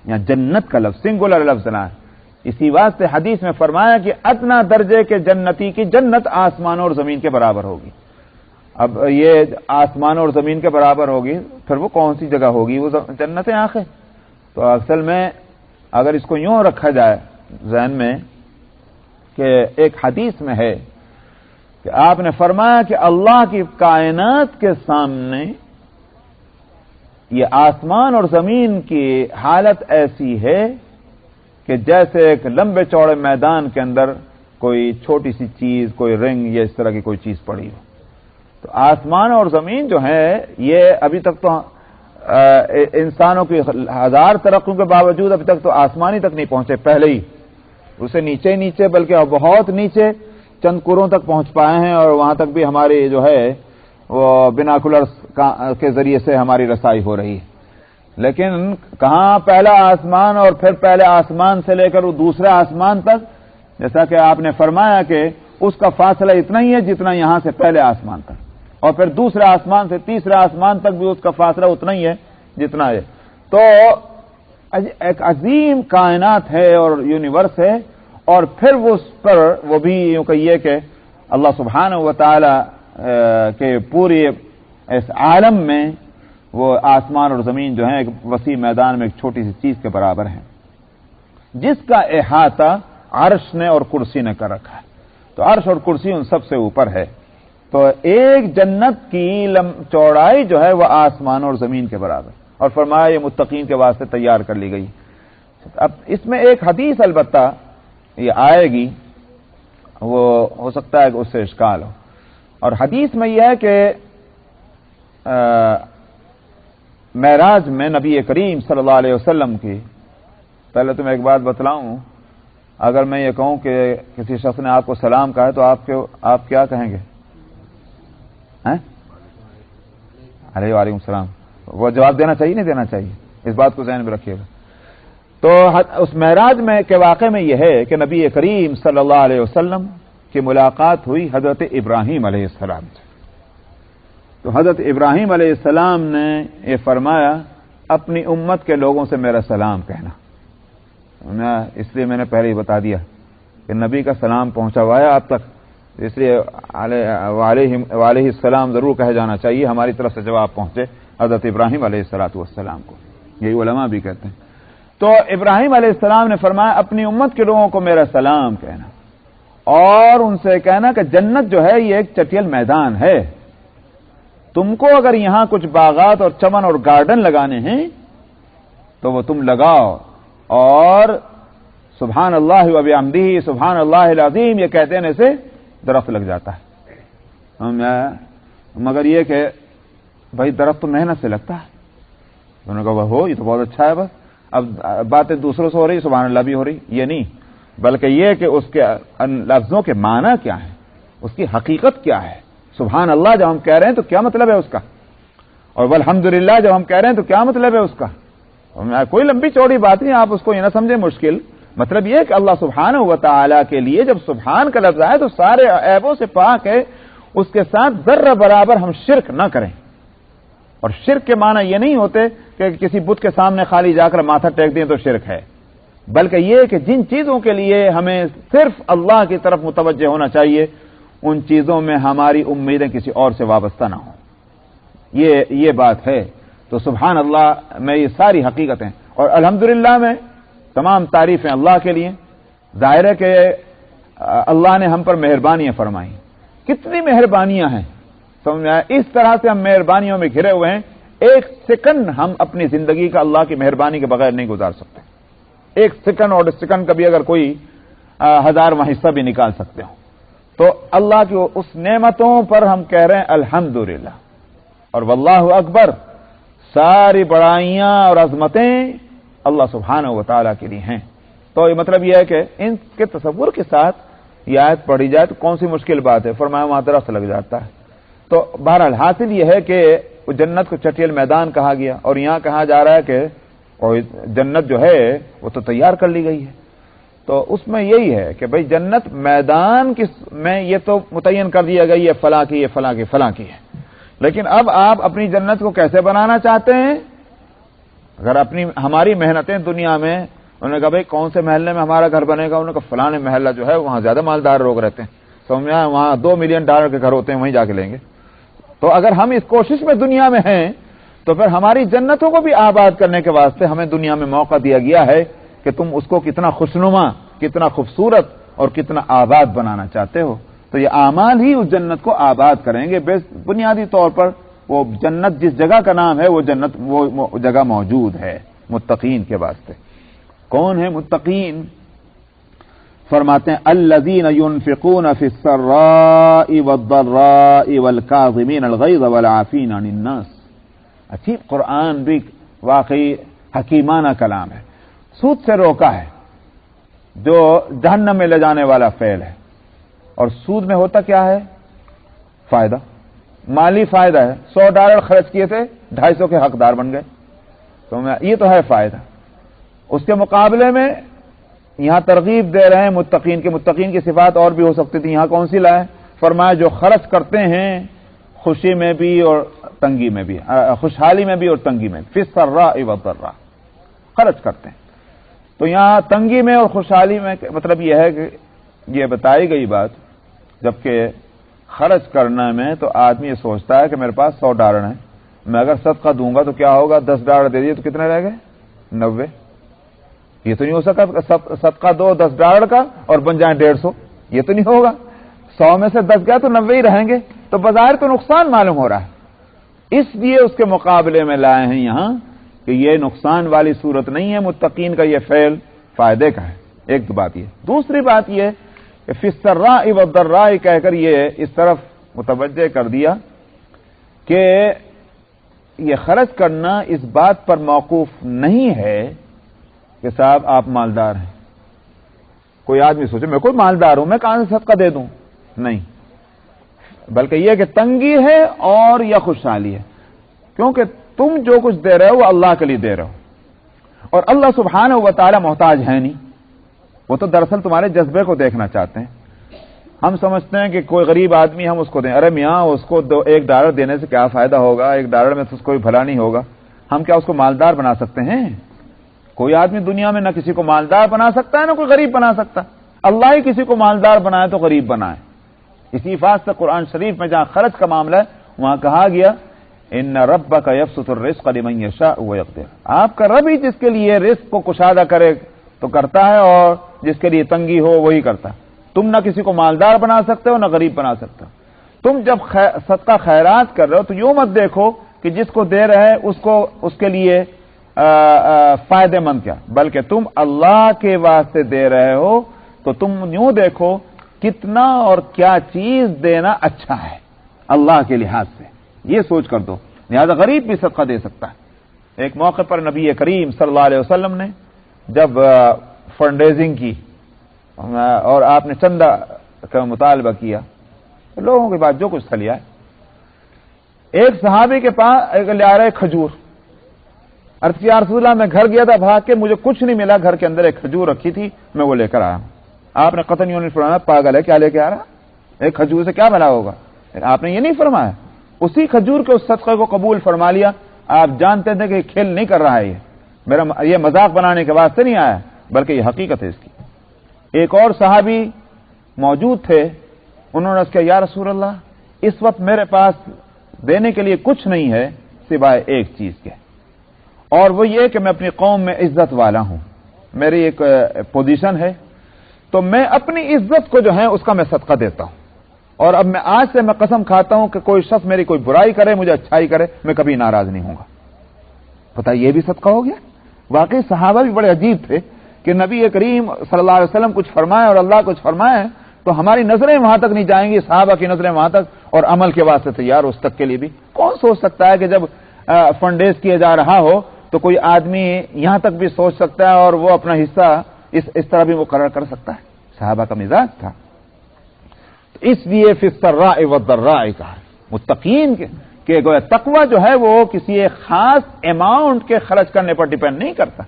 یہاں جنت کا لفظ سنگولر لفظ نہ ہے. اسی واسطے حدیث میں فرمایا کہ ادنا درجے کے جنتی کی جنت آسمان اور زمین کے برابر ہوگی. اب یہ آسمان اور زمین کے برابر ہوگی پھر وہ کون سی جگہ ہوگی؟ وہ جنتیں آخر. تو اصل میں اگر اس کو یوں رکھا جائے ذہن میں کہ ایک حدیث میں ہے کہ آپ نے فرمایا کہ اللہ کی کائنات کے سامنے یہ آسمان اور زمین کی حالت ایسی ہے کہ جیسے ایک لمبے چوڑے میدان کے اندر کوئی چھوٹی سی چیز، کوئی رنگ یا اس طرح کی کوئی چیز پڑی ہو. تو آسمان اور زمین جو ہے یہ ابھی تک تو انسانوں کی ہزار ترقیوں کے باوجود ابھی تک تو آسمانی تک نہیں پہنچے. پہلے ہی اسے نیچے نیچے بلکہ بہت نیچے چند کروں تک پہنچ پائے ہیں، اور وہاں تک بھی ہماری جو ہے وہ بیناکولرز کے ذریعے سے ہماری رسائی ہو رہی ہے. لیکن کہاں پہلا آسمان اور پھر پہلے آسمان سے لے کر وہ دوسرے آسمان تک، جیسا کہ آپ نے فرمایا کہ اس کا فاصلہ اتنا ہی ہے جتنا یہاں سے پہلے آسمان تک، اور پھر دوسرے آسمان سے تیسرے آسمان تک بھی اس کا فاصلہ اتنا ہی ہے جتنا ہے. تو ایک عظیم کائنات ہے اور یونیورس ہے، اور پھر وہ اس پر وہ بھی یوں کہیے کہ اللہ سبحانہ و تعالی کے پورے اس عالم میں وہ آسمان اور زمین جو ہیں ایک وسیع میدان میں ایک چھوٹی سی چیز کے برابر ہیں، جس کا احاطہ عرش نے اور کرسی نے کر رکھا ہے. تو عرش اور کرسی ان سب سے اوپر ہے. تو ایک جنت کی چوڑائی جو ہے وہ آسمان اور زمین کے برابر، اور فرمایا یہ متقین کے واسطے تیار کر لی گئی. اب اس میں ایک حدیث البتہ یہ آئے گی، وہ ہو سکتا ہے کہ اس سے اشکال ہو. اور حدیث میں یہ ہے کہ معراج میں نبی کریم صلی اللہ علیہ وسلم کی، پہلے تو میں ایک بات بتلاؤں، اگر میں یہ کہوں کہ کسی شخص نے آپ کو سلام کہا ہے تو آپ کیا کہیں گے؟ علیہ وعلیکم السلام. وہ جواب دینا چاہیے نہیں دینا چاہیے؟ اس بات کو ذہن میں رکھیے گا. تو اس معراج میں کے واقعے میں یہ ہے کہ نبی کریم صلی اللہ علیہ وسلم کی ملاقات ہوئی حضرت ابراہیم علیہ السلام سے. تو حضرت ابراہیم علیہ السلام نے یہ فرمایا اپنی امت کے لوگوں سے میرا سلام کہنا. اس لیے میں نے پہلے ہی بتا دیا کہ نبی کا سلام پہنچا ہوا ہے آپ تک، اس لیے علیہ السلام ضرور کہہ جانا چاہیے. ہماری طرف سے جواب پہنچے حضرت ابراہیم علیہ السلام کو، یہی علماء بھی کہتے ہیں. تو ابراہیم علیہ السلام نے فرمایا اپنی امت کے لوگوں کو میرا سلام کہنا، اور ان سے کہنا کہ جنت جو ہے یہ ایک چٹیل میدان ہے. تم کو اگر یہاں کچھ باغات اور چمن اور گارڈن لگانے ہیں تو وہ تم لگاؤ، اور سبحان اللہ و بحمدہ سبحان اللہ العظیم یہ کہہ دینے سے درخت لگ جاتا ہے. مگر یہ کہ بھائی درخت تو محنت سے لگتا ہے. انہوں نے کہا ہو یہ تو بہت اچھا ہے، بس اب باتیں دوسروں سے ہو رہی، سبحان اللہ بھی ہو رہی، یہ نہیں، بلکہ یہ کہ اس کے لفظوں کے معنی کیا ہے، اس کی حقیقت کیا ہے. سبحان اللہ جب ہم کہہ رہے ہیں تو کیا مطلب ہے اس کا، اور والحمدللہ جب ہم کہہ رہے ہیں تو کیا مطلب ہے اس کا. کوئی لمبی چوڑی بات نہیں، آپ اس کو یہ نہ سمجھیں مشکل. مطلب یہ کہ اللہ سبحانہ و تعالی کے لیے جب سبحان کا لفظ آئے تو سارے عیبوں سے پاک ہے، اس کے ساتھ ذرہ برابر ہم شرک نہ کریں. اور شرک کے معنی یہ نہیں ہوتے کہ کسی بت کے سامنے خالی جا کر ماتھا ٹیک دیں تو شرک ہے، بلکہ یہ کہ جن چیزوں کے لیے ہمیں صرف اللہ کی طرف متوجہ ہونا چاہیے ان چیزوں میں ہماری امیدیں کسی اور سے وابستہ نہ ہوں. یہ بات ہے. تو سبحان اللہ میں یہ ساری حقیقتیں، اور الحمدللہ میں تمام تعریفیں اللہ کے لیے. ظاہر ہے کہ اللہ نے ہم پر مہربانیاں فرمائی. کتنی مہربانیاں ہیں، سمجھ میں آیا؟ اس طرح سے ہم مہربانیوں میں گھرے ہوئے ہیں، ایک سیکنڈ ہم اپنی زندگی کا اللہ کی مہربانی کے بغیر نہیں گزار سکتے. ایک سیکنڈ، اور اس سیکنڈ کا بھی اگر کوئی 1000واں حصہ بھی نکال سکتے ہو تو اللہ کی اس نعمتوں پر ہم کہہ رہے ہیں الحمدللہ. اور واللہ اکبر، ساری بڑائیاں اور عظمتیں اللہ سبحانہ و تعالیٰ کے لیے ہیں. تو یہ مطلب یہ ہے کہ ان کے تصور کے ساتھ یہ آیت پڑھی جائے تو کون سی مشکل بات ہے. فرمایا وہاں درخت لگ جاتا ہے. تو بہرحال حاصل یہ ہے کہ جنت کو چٹیل میدان کہا گیا، اور یہاں کہا جا رہا ہے کہ جنت جو ہے وہ تو تیار کر لی گئی ہے. تو اس میں یہی ہے کہ بھئی جنت میدان میں یہ تو متعین کر دیا گئی ہے، فلاں کی، یہ فلاں کی، فلاں کی ہے. لیکن اب آپ اپنی جنت کو کیسے بنانا چاہتے ہیں؟ اگر ہماری محنتیں دنیا میں، انہوں نے کہا بھئی کون سے محلے میں ہمارا گھر بنے گا؟ انہوں نے کہا فلاں محلہ جو ہے وہاں زیادہ مالدار لوگ رہتے ہیں، سمجھ میں آیا؟ وہاں $2 ملین کے گھر ہوتے ہیں، وہیں جا کے لیں گے. تو اگر ہم اس کوشش میں دنیا میں ہیں تو پھر ہماری جنتوں کو بھی آباد کرنے کے واسطے ہمیں دنیا میں موقع دیا گیا ہے کہ تم اس کو کتنا خوشنما، کتنا خوبصورت اور کتنا آباد بنانا چاہتے ہو. تو یہ اعمال ہی اس جنت کو آباد کریں گے. بنیادی طور پر وہ جنت جس جگہ کا نام ہے، وہ جنت وہ جگہ موجود ہے متقین کے واسطے. کون ہے متقین؟ فرماتے ہیں الذین ينفقون فی السراء والضراء والکاظمین الغیظ والعافین عن الناس. اچھی، قرآن بھی واقعی حکیمانہ کلام ہے. سود سے روکا ہے جو جہنم میں لے جانے والا فعل ہے. اور سود میں ہوتا کیا ہے؟ فائدہ، مالی فائدہ ہے. $100 خرچ کیے تھے، 250 کے حقدار بن گئے. تو یہ تو ہے فائدہ. اس کے مقابلے میں یہاں ترغیب دے رہے ہیں متقین کے. متقین کی صفات اور بھی ہو سکتی تھی، یہاں کون سی لائے؟ فرمایا جو خرچ کرتے ہیں خوشی میں بھی اور تنگی میں بھی، خوشحالی میں بھی اور تنگی میں، فی السراء والضراء، خرچ کرتے ہیں. تو یہاں تنگی میں اور خوشحالی میں مطلب یہ ہے کہ یہ بتائی گئی بات، جبکہ خرچ کرنے میں تو آدمی یہ سوچتا ہے کہ میرے پاس $100 ہیں، میں اگر صدقہ دوں گا تو کیا ہوگا؟ $10 دے دیے تو کتنے رہ گئے؟ 90. یہ تو نہیں ہو سکتا صدقہ دو $10 کا اور بن جائیں 150. یہ تو نہیں ہوگا. 100 میں سے 10 گیا تو 90 ہی رہیں گے. تو بظاہر تو نقصان معلوم ہو رہا ہے. اس لیے اس کے مقابلے میں لائے ہیں یہاں کہ یہ نقصان والی صورت نہیں ہے، متقین کا یہ فعل فائدے کا ہے. ایک تو بات یہ. دوسری بات یہ کہ فی السراء والضراء کہہ کر یہ اس طرف متوجہ کر دیا کہ یہ خرچ کرنا اس بات پر موقوف نہیں ہے کہ صاحب آپ مالدار ہیں. کوئی آدمی سوچے میں کوئی مالدار ہوں، میں کہاں سے صدقہ دے دوں؟ نہیں، بلکہ یہ کہ تنگی ہے اور یا خوشحالی ہے. کیونکہ تم جو کچھ دے رہے ہو وہ اللہ کے لیے دے رہے ہو، اور اللہ سبحانہ و تعالی محتاج ہے نہیں. وہ تو دراصل تمہارے جذبے کو دیکھنا چاہتے ہیں. ہم سمجھتے ہیں کہ کوئی غریب آدمی ہم اس کو دیں، ارے میاں اس کو $1 دینے سے کیا فائدہ ہوگا؟ $1 میں تو اس کو بھلا نہیں ہوگا. ہم کیا اس کو مالدار بنا سکتے ہیں؟ کوئی آدمی دنیا میں نہ کسی کو مالدار بنا سکتا ہے نہ کوئی غریب بنا سکتا. اللہ ہی کسی کو مالدار بنائے تو غریب بنائے. اسی بات سے قرآن شریف میں جہاں خرچ کا معاملہ ہے وہاں کہا گیا ان ربک یبسط الرزق لمن یشاء ویقدر. آپ کا رب ہی جس کے لیے رزق کو کشادہ کرے تو کرتا ہے، اور جس کے لیے تنگی ہو وہی کرتا ہے. تم نہ کسی کو مالدار بنا سکتے ہو نہ غریب بنا سکتے ہو. تم جب صدقہ خیرات کر رہے ہو تو یوں مت دیکھو کہ جس کو دے رہے اس کے لیے فائدے مند کیا، بلکہ تم اللہ کے واسطے دے رہے ہو تو تم یوں دیکھو کتنا اور کیا چیز دینا اچھا ہے اللہ کے لحاظ سے، یہ سوچ کر دو. لہذا غریب بھی صدقہ دے سکتا ہے. ایک موقع پر نبی کریم صلی اللہ علیہ وسلم نے جب فنڈ ریزنگ کی اور آپ نے چندہ کا مطالبہ کیا، لوگوں کے بعد جو کچھ تھا لیا. ایک صحابی کے پاس لے آ رہے کھجور. عرض یا رسول اللہ میں گھر گیا تھا بھاگ کے، مجھے کچھ نہیں ملا، گھر کے اندر ایک کھجور رکھی تھی میں وہ لے کر آیا ہوں. آپ نے قطعاً یوں نہیں فرمایا پاگل ہے کیا لے کے آ رہا، ایک کھجور سے کیا بھلا ہوگا. آپ نے یہ نہیں فرمایا. اسی کھجور کے اس صدقے کو قبول فرما لیا. آپ جانتے تھے کہ یہ کھیل نہیں کر رہا ہے، یہ مذاق بنانے کے واسطے نہیں آیا بلکہ یہ حقیقت ہے اس کی. ایک اور صحابی موجود تھے، انہوں نے اس کہا یا رسول اللہ اس وقت میرے پاس دینے کے لیے کچھ نہیں ہے سوائے ایک چیز کے. اور وہ یہ کہ میں اپنی قوم میں عزت والا ہوں، میری ایک پوزیشن ہے، تو میں اپنی عزت کو جو ہے اس کا میں صدقہ دیتا ہوں، اور اب میں آج سے میں قسم کھاتا ہوں کہ کوئی شخص میری کوئی برائی کرے، مجھے اچھائی کرے، میں کبھی ناراض نہیں ہوں گا۔ پتہ یہ بھی صدقہ ہو گیا۔ واقعی صحابہ بھی بڑے عجیب تھے کہ نبی کریم صلی اللہ علیہ وسلم کچھ فرمائے اور اللہ کچھ فرمائے تو ہماری نظریں وہاں تک نہیں جائیں گی، صحابہ کی نظریں وہاں تک، اور عمل کے واسطے تیار اس تک کے لیے بھی۔ کون سوچ سکتا ہے کہ جب فنڈ ریز کیا جا رہا ہو تو کوئی آدمی یہاں تک بھی سوچ سکتا ہے اور وہ اپنا حصہ اس طرح بھی مقرر کر سکتا ہے؟ صحابہ کا مزاج تھا۔ تو اس لیے فی السراء والضراء کہا متقین کہ گویا تقوی جو ہے وہ کسی ایک خاص اماؤنٹ کے خرچ کرنے پر ڈیپینڈ نہیں کرتا،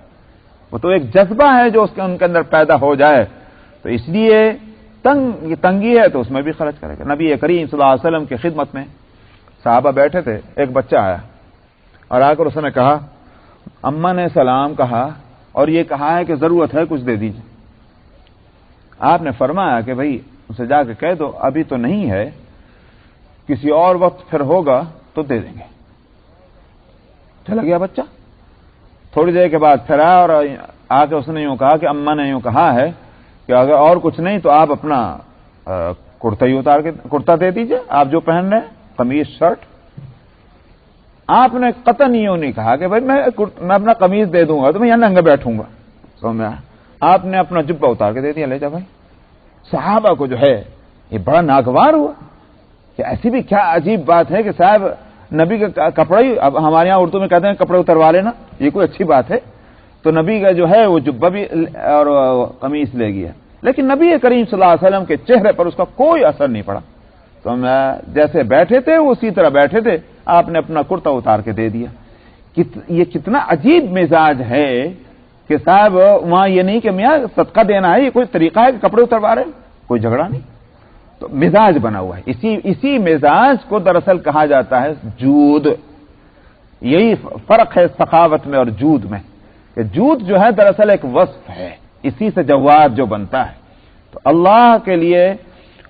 وہ تو ایک جذبہ ہے جو ان کے اندر پیدا ہو جائے۔ تو اس لیے یہ تنگی ہے تو اس میں بھی خرچ کرے گا۔ نبی کریم صلی اللہ علیہ وسلم کی خدمت میں صحابہ بیٹھے تھے، ایک بچہ آیا اور آ کر اس نے کہا، اماں نے سلام کہا اور یہ کہا ہے کہ ضرورت ہے کچھ دے دیجیے۔ آپ نے فرمایا کہ بھائی اسے جا کے کہہ دو ابھی تو نہیں ہے، کسی اور وقت پھر ہوگا تو دے دیں گے۔ چلا گیا بچہ۔ تھوڑی دیر کے بعد پھر آیا اور آ کے اس نے یوں کہا کہ اماں نے یوں کہا ہے کہ اگر اور کچھ نہیں تو آپ اپنا کرتا ہی اتار کے کرتا دے دیجئے، آپ جو پہن رہے ہیں، قمیض شرٹ۔ آپ نے قطعاً یوں نہیں کہا کہ بھائی میں اپنا قمیض دے دوں گا تو میں یہاں ننگا بیٹھوں گا، سمجھ میں آیا؟ آپ نے اپنا جبہ اتار کے دے دیا، لے جا بھائی۔ صحابہ کو جو ہے یہ بڑا ناگوار ہوا کہ ایسی بھی کیا عجیب بات ہے کہ صاحب نبی کا کپڑا ہی، اب ہمارے یہاں اردو میں کہتے ہیں کپڑے اتروا لینا، یہ کوئی اچھی بات ہے؟ تو نبی کا جو ہے وہ جبہ بھی اور قمیص لے گیا، لیکن نبی کریم صلی اللہ علیہ وسلم کے چہرے پر اس کا کوئی اثر نہیں پڑا۔ تو جیسے بیٹھے تھے اسی طرح بیٹھے تھے، آپ نے اپنا کرتا اتار کے دے دیا۔ یہ کتنا عجیب مزاج ہے کہ صاحب وہاں یہ نہیں کہ میاں صدقہ دینا ہے، یہ کوئی طریقہ ہے کہ کپڑے اتروا رہے، کوئی جھگڑا نہیں۔ تو مزاج بنا ہوا ہے، اسی مزاج کو دراصل کہا جاتا ہے جود۔ یہی فرق ہے سخاوت میں اور جود میں، کہ جود جو ہے دراصل ایک وصف ہے، اسی سے جواد جو بنتا ہے۔ تو اللہ کے لیے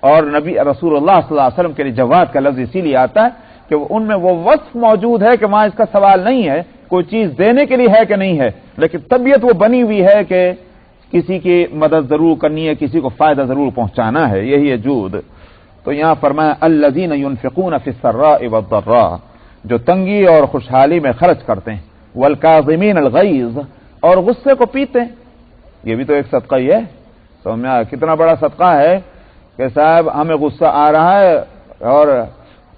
اور نبی رسول اللہ صلی اللہ علیہ وسلم کے لیے جواد کا لفظ اسی لیے آتا ہے کہ ان میں وہ وصف موجود ہے کہ وہاں اس کا سوال نہیں ہے کوئی چیز دینے کے لیے ہے کہ نہیں ہے، لیکن طبیعت وہ بنی ہوئی ہے کہ کسی کی مدد ضرور کرنی ہے، کسی کو فائدہ ضرور پہنچانا ہے، یہی ہے جود۔ تو یہاں فرمایا الذین ينفقون فی السراء والضراء، جو تنگی اور خوشحالی میں خرچ کرتے ہیں، والکاظمین الغیظ، اور غصے کو پیتے ہیں۔ یہ بھی تو ایک صدقہ ہی ہے۔ سمجھا کتنا بڑا صدقہ ہے کہ صاحب ہمیں غصہ آ رہا ہے اور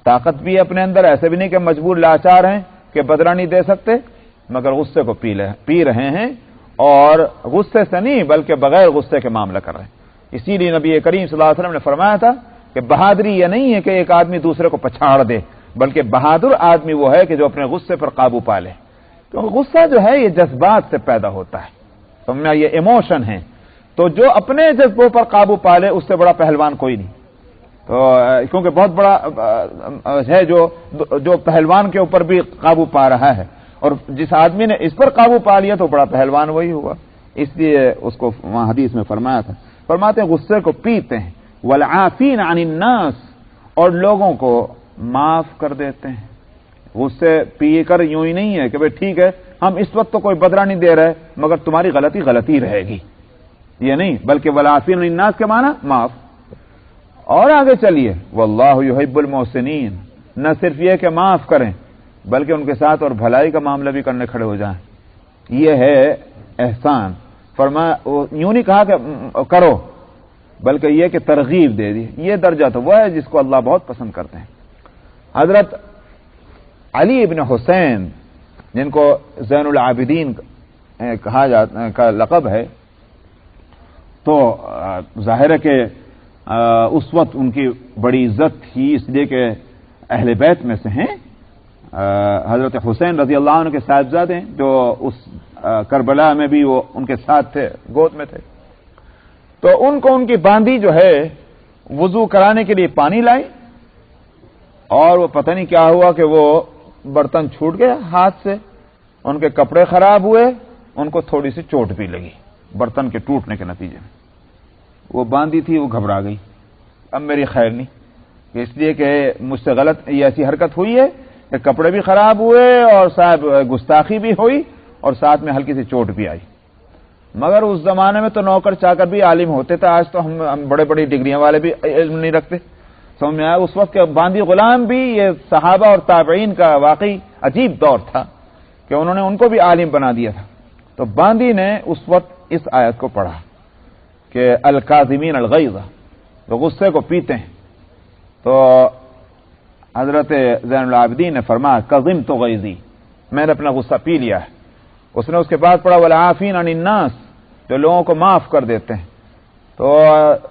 طاقت بھی ہے اپنے اندر، ایسے بھی نہیں کہ مجبور لاچار ہیں کہ بدلہ نہیں دے سکتے، مگر غصے کو پی رہے ہیں، اور غصے سے نہیں بلکہ بغیر غصے کے معاملہ کر رہے ہیں۔ اسی لیے نبی کریم صلی اللہ علیہ وسلم نے فرمایا تھا کہ بہادری یہ نہیں ہے کہ ایک آدمی دوسرے کو پچھاڑ دے، بلکہ بہادر آدمی وہ ہے کہ جو اپنے غصے پر قابو پا لے، کیونکہ غصہ جو ہے یہ جذبات سے پیدا ہوتا ہے، سمجھا، یہ ایموشن ہے۔ تو جو اپنے جذبوں پر قابو پا لے اس سے بڑا پہلوان کوئی نہیں۔ تو کیونکہ بہت بڑا ہے جو پہلوان کے اوپر بھی قابو پا رہا ہے، اور جس آدمی نے اس پر قابو پا لیا تو بڑا پہلوان وہی ہوا۔ اس لیے اس کو وہاں حدیث میں فرمایا تھا، فرماتے ہیں غصے کو پیتے ہیں، والعافین عن الناس، اور لوگوں کو معاف کر دیتے ہیں۔ غصے پی کر یوں ہی نہیں ہے کہ بھئی ٹھیک ہے ہم اس وقت تو کوئی بدلہ نہیں دے رہے مگر تمہاری غلطی رہے گی، یہ نہیں، بلکہ والعافین عن الناس کے معنی معاف۔ اور آگے چلیے، واللہ یحب المحسنین، نہ صرف یہ کہ معاف کریں بلکہ ان کے ساتھ اور بھلائی کا معاملہ بھی کرنے کھڑے ہو جائیں، یہ ہے احسان۔ فرمایا یوں نہیں کہا کہ کرو، بلکہ یہ کہ ترغیب دے دی۔ یہ درجہ تو وہ ہے جس کو اللہ بہت پسند کرتے ہیں۔ حضرت علی ابن حسین، جن کو زین العابدین کہا جاتا کا لقب ہے، تو ظاہر ہے کہ اس وقت ان کی بڑی عزت تھی، اس لیے کہ اہل بیت میں سے ہیں۔ حضرت حسین رضی اللہ عنہ کے صاحبزادے ہیں، جو اس کربلا میں بھی وہ ان کے ساتھ تھے، گود میں تھے۔ تو ان کو ان کی باندی جو ہے وضو کرانے کے لیے پانی لائی، اور وہ پتہ نہیں کیا ہوا کہ وہ برتن چھوٹ گیا ہاتھ سے، ان کے کپڑے خراب ہوئے، ان کو تھوڑی سی چوٹ بھی لگی برتن کے ٹوٹنے کے نتیجے میں۔ وہ باندھی تھی، وہ گھبرا گئی، اب میری خیر نہیں، اس لیے کہ مجھ سے غلط یہ ایسی حرکت ہوئی ہے کہ کپڑے بھی خراب ہوئے اور صاحب گستاخی بھی ہوئی، اور ساتھ میں ہلکی سی چوٹ بھی آئی. مگر اس زمانے میں تو نوکر چاکر بھی عالم ہوتے تھے. آج تو ہم بڑے بڑی ڈگریاں والے بھی علم نہیں رکھتے. سمجھ میں آیا؟ اس وقت کے باندی غلام بھی یہ صحابہ اور تابعین کا واقعی عجیب دور تھا کہ انہوں نے ان کو بھی عالم بنا دیا تھا. تو باندی نے اس وقت اس آیت کو پڑھا کہ الکاظمین الغیظ، جو غصے کو پیتے ہیں. تو حضرت زین العابدین نے فرمایا کظمت غیظی، میں نے اپنا غصہ پی لیا ہے. اس نے اس کے بعد پڑھا والعافین عن الناس، جو لوگوں کو معاف کر دیتے ہیں. تو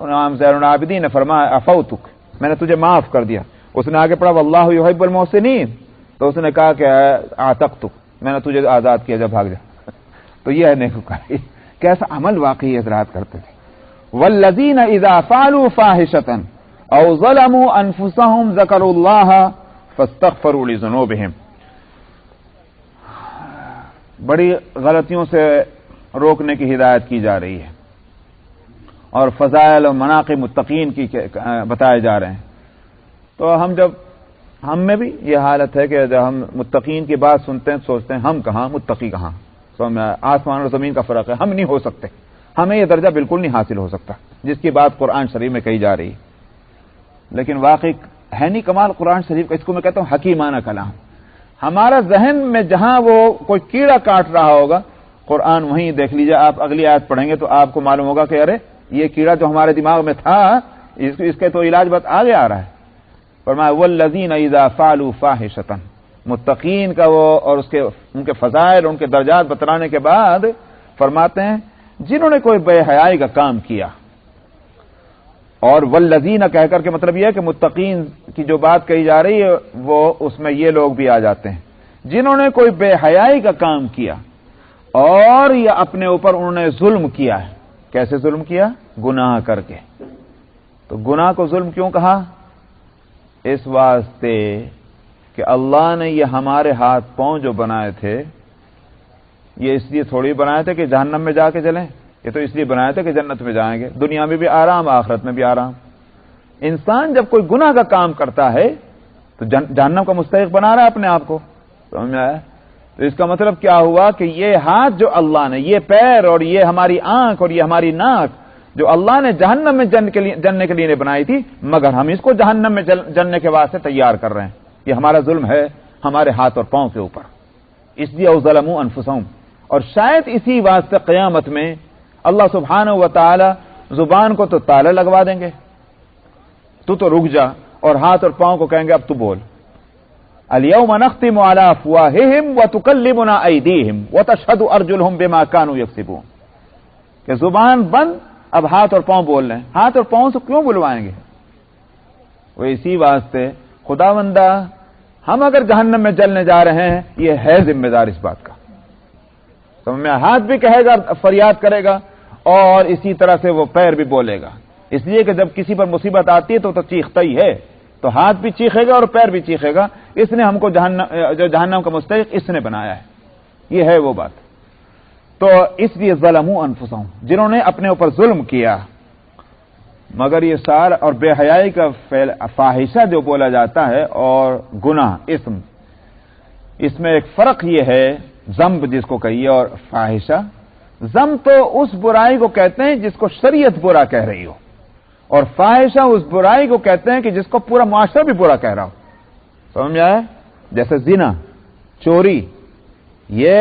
امام زین العابدین نے فرمایا عفوتک، میں نے تجھے معاف کر دیا. اس نے آگے پڑھا واللہ یحب المحسنین، تو اس نے کہا کہ اعتقتک، میں نے تجھے آزاد کیا، جب بھاگ جا. تو یہ ہے نیکوکاری، کیسا عمل واقعی حضرات کرتے تھے. والذین اذا فعلوا فاحشۃ او ظلموا انفسهم ذکروا اللہ فاستغفروا لذنوبهم. بڑی غلطیوں سے روکنے کی ہدایت کی جا رہی ہے اور فضائل و مناقب متقین کی بتائے جا رہے ہیں. تو ہم میں بھی یہ حالت ہے کہ جب ہم متقین کی بات سنتے ہیں سوچتے ہیں ہم کہاں، متقی کہاں. آسمان اور زمین کا فرق ہے، ہم نہیں ہو سکتے، ہمیں یہ درجہ بالکل نہیں حاصل ہو سکتا جس کی بات قرآن شریف میں کہی جا رہی ہے. لیکن واقعی ہے نہیں کمال قرآن شریف کا. اس کو میں کہتا ہوں حکیمانہ کلام. ہمارا ذہن میں جہاں وہ کوئی کیڑا کاٹ رہا ہوگا، قرآن وہیں دیکھ لیجیے. آپ اگلی آیت پڑھیں گے تو آپ کو معلوم ہوگا کہ ارے یہ کیڑا جو ہمارے دماغ میں تھا اس کے تو علاج بت آگے آ رہا ہے. فرمایا والذین اذا فعلوا فاحشۃ، متقین کا وہ اور ان کے فضائل، ان کے درجات بتلانے کے بعد فرماتے ہیں جنہوں نے کوئی بے حیائی کا کام کیا. اور والذین کہہ کر کے مطلب یہ ہے کہ متقین کی جو بات کہی جا رہی ہے وہ اس میں یہ لوگ بھی آ جاتے ہیں جنہوں نے کوئی بے حیائی کا کام کیا اور یا اپنے اوپر انہوں نے ظلم کیا ہے. کیسے ظلم کیا؟ گناہ کر کے. تو گناہ کو ظلم کیوں کہا؟ اس واسطے کہ اللہ نے یہ ہمارے ہاتھ پاؤں جو بنائے تھے یہ اس لیے تھوڑی بنائے تھے کہ جہنم میں جا کے چلیں. یہ تو اس لیے بنائے تھے کہ جنت میں جائیں گے، دنیا میں بھی آرام، آخرت میں بھی آرام. انسان جب کوئی گناہ کا کام کرتا ہے تو جہنم کا مستحق بنا رہا ہے اپنے آپ کو. سمجھ میں آیا؟ تو اس کا مطلب کیا ہوا کہ یہ ہاتھ جو اللہ نے، یہ پیر اور یہ ہماری آنکھ اور یہ ہماری ناک جو اللہ نے جہنم میں جننے کے لیے بنائی تھی، مگر ہم اس کو جہنم میں جننے کے واسطے تیار کر رہے ہیں. یہ ہمارا ظلم ہے ہمارے ہاتھ اور پاؤں کے اوپر. اس لیے او ظلموا انفسہم. اور شاید اسی واسطے قیامت میں اللہ سبحانہ و تعالی زبان کو تو تالا لگوا دیں گے، تو رک جا، اور ہاتھ اور پاؤں کو کہیں گے اب تو بول. الیوم نختم علی افواہہم وتکلمنا ایدیہم وتشہد ارجلہم بما کانوا یکسبون. کہ زبان بند، اب ہاتھ اور پاؤں بول رہے ہیں. ہاتھ اور پاؤں سے کیوں بلوائیں گے؟ وہ اسی واسطے خداوندہ ہم اگر جہنم میں جلنے جا رہے ہیں یہ ہے ذمہ دار اس بات کا. سمجھ میں؟ ہاتھ بھی کہے گا، فریاد کرے گا، اور اسی طرح سے وہ پیر بھی بولے گا. اس لیے کہ جب کسی پر مصیبت آتی ہے تو چیختا ہی ہے، تو ہاتھ بھی چیخے گا اور پیر بھی چیخے گا. اس نے ہم کو جہنم کا مستحق اس نے بنایا ہے. یہ ہے وہ بات. تو اس لیے ظلموا انفسہم، جنہوں نے اپنے اوپر ظلم کیا. مگر یہ سارا اور بے حیائی کا فاحشہ جو بولا جاتا ہے اور گناہ، اسم، اس میں ایک فرق یہ ہے، ذنب جس کو کہیے اور فاحشہ. ذنب تو اس برائی کو کہتے ہیں جس کو شریعت برا کہہ رہی ہو، اور فاحشہ اس برائی کو کہتے ہیں کہ جس کو پورا معاشرہ بھی برا کہہ رہا ہو. سمجھ آئے؟ جیسے زنا، چوری، یہ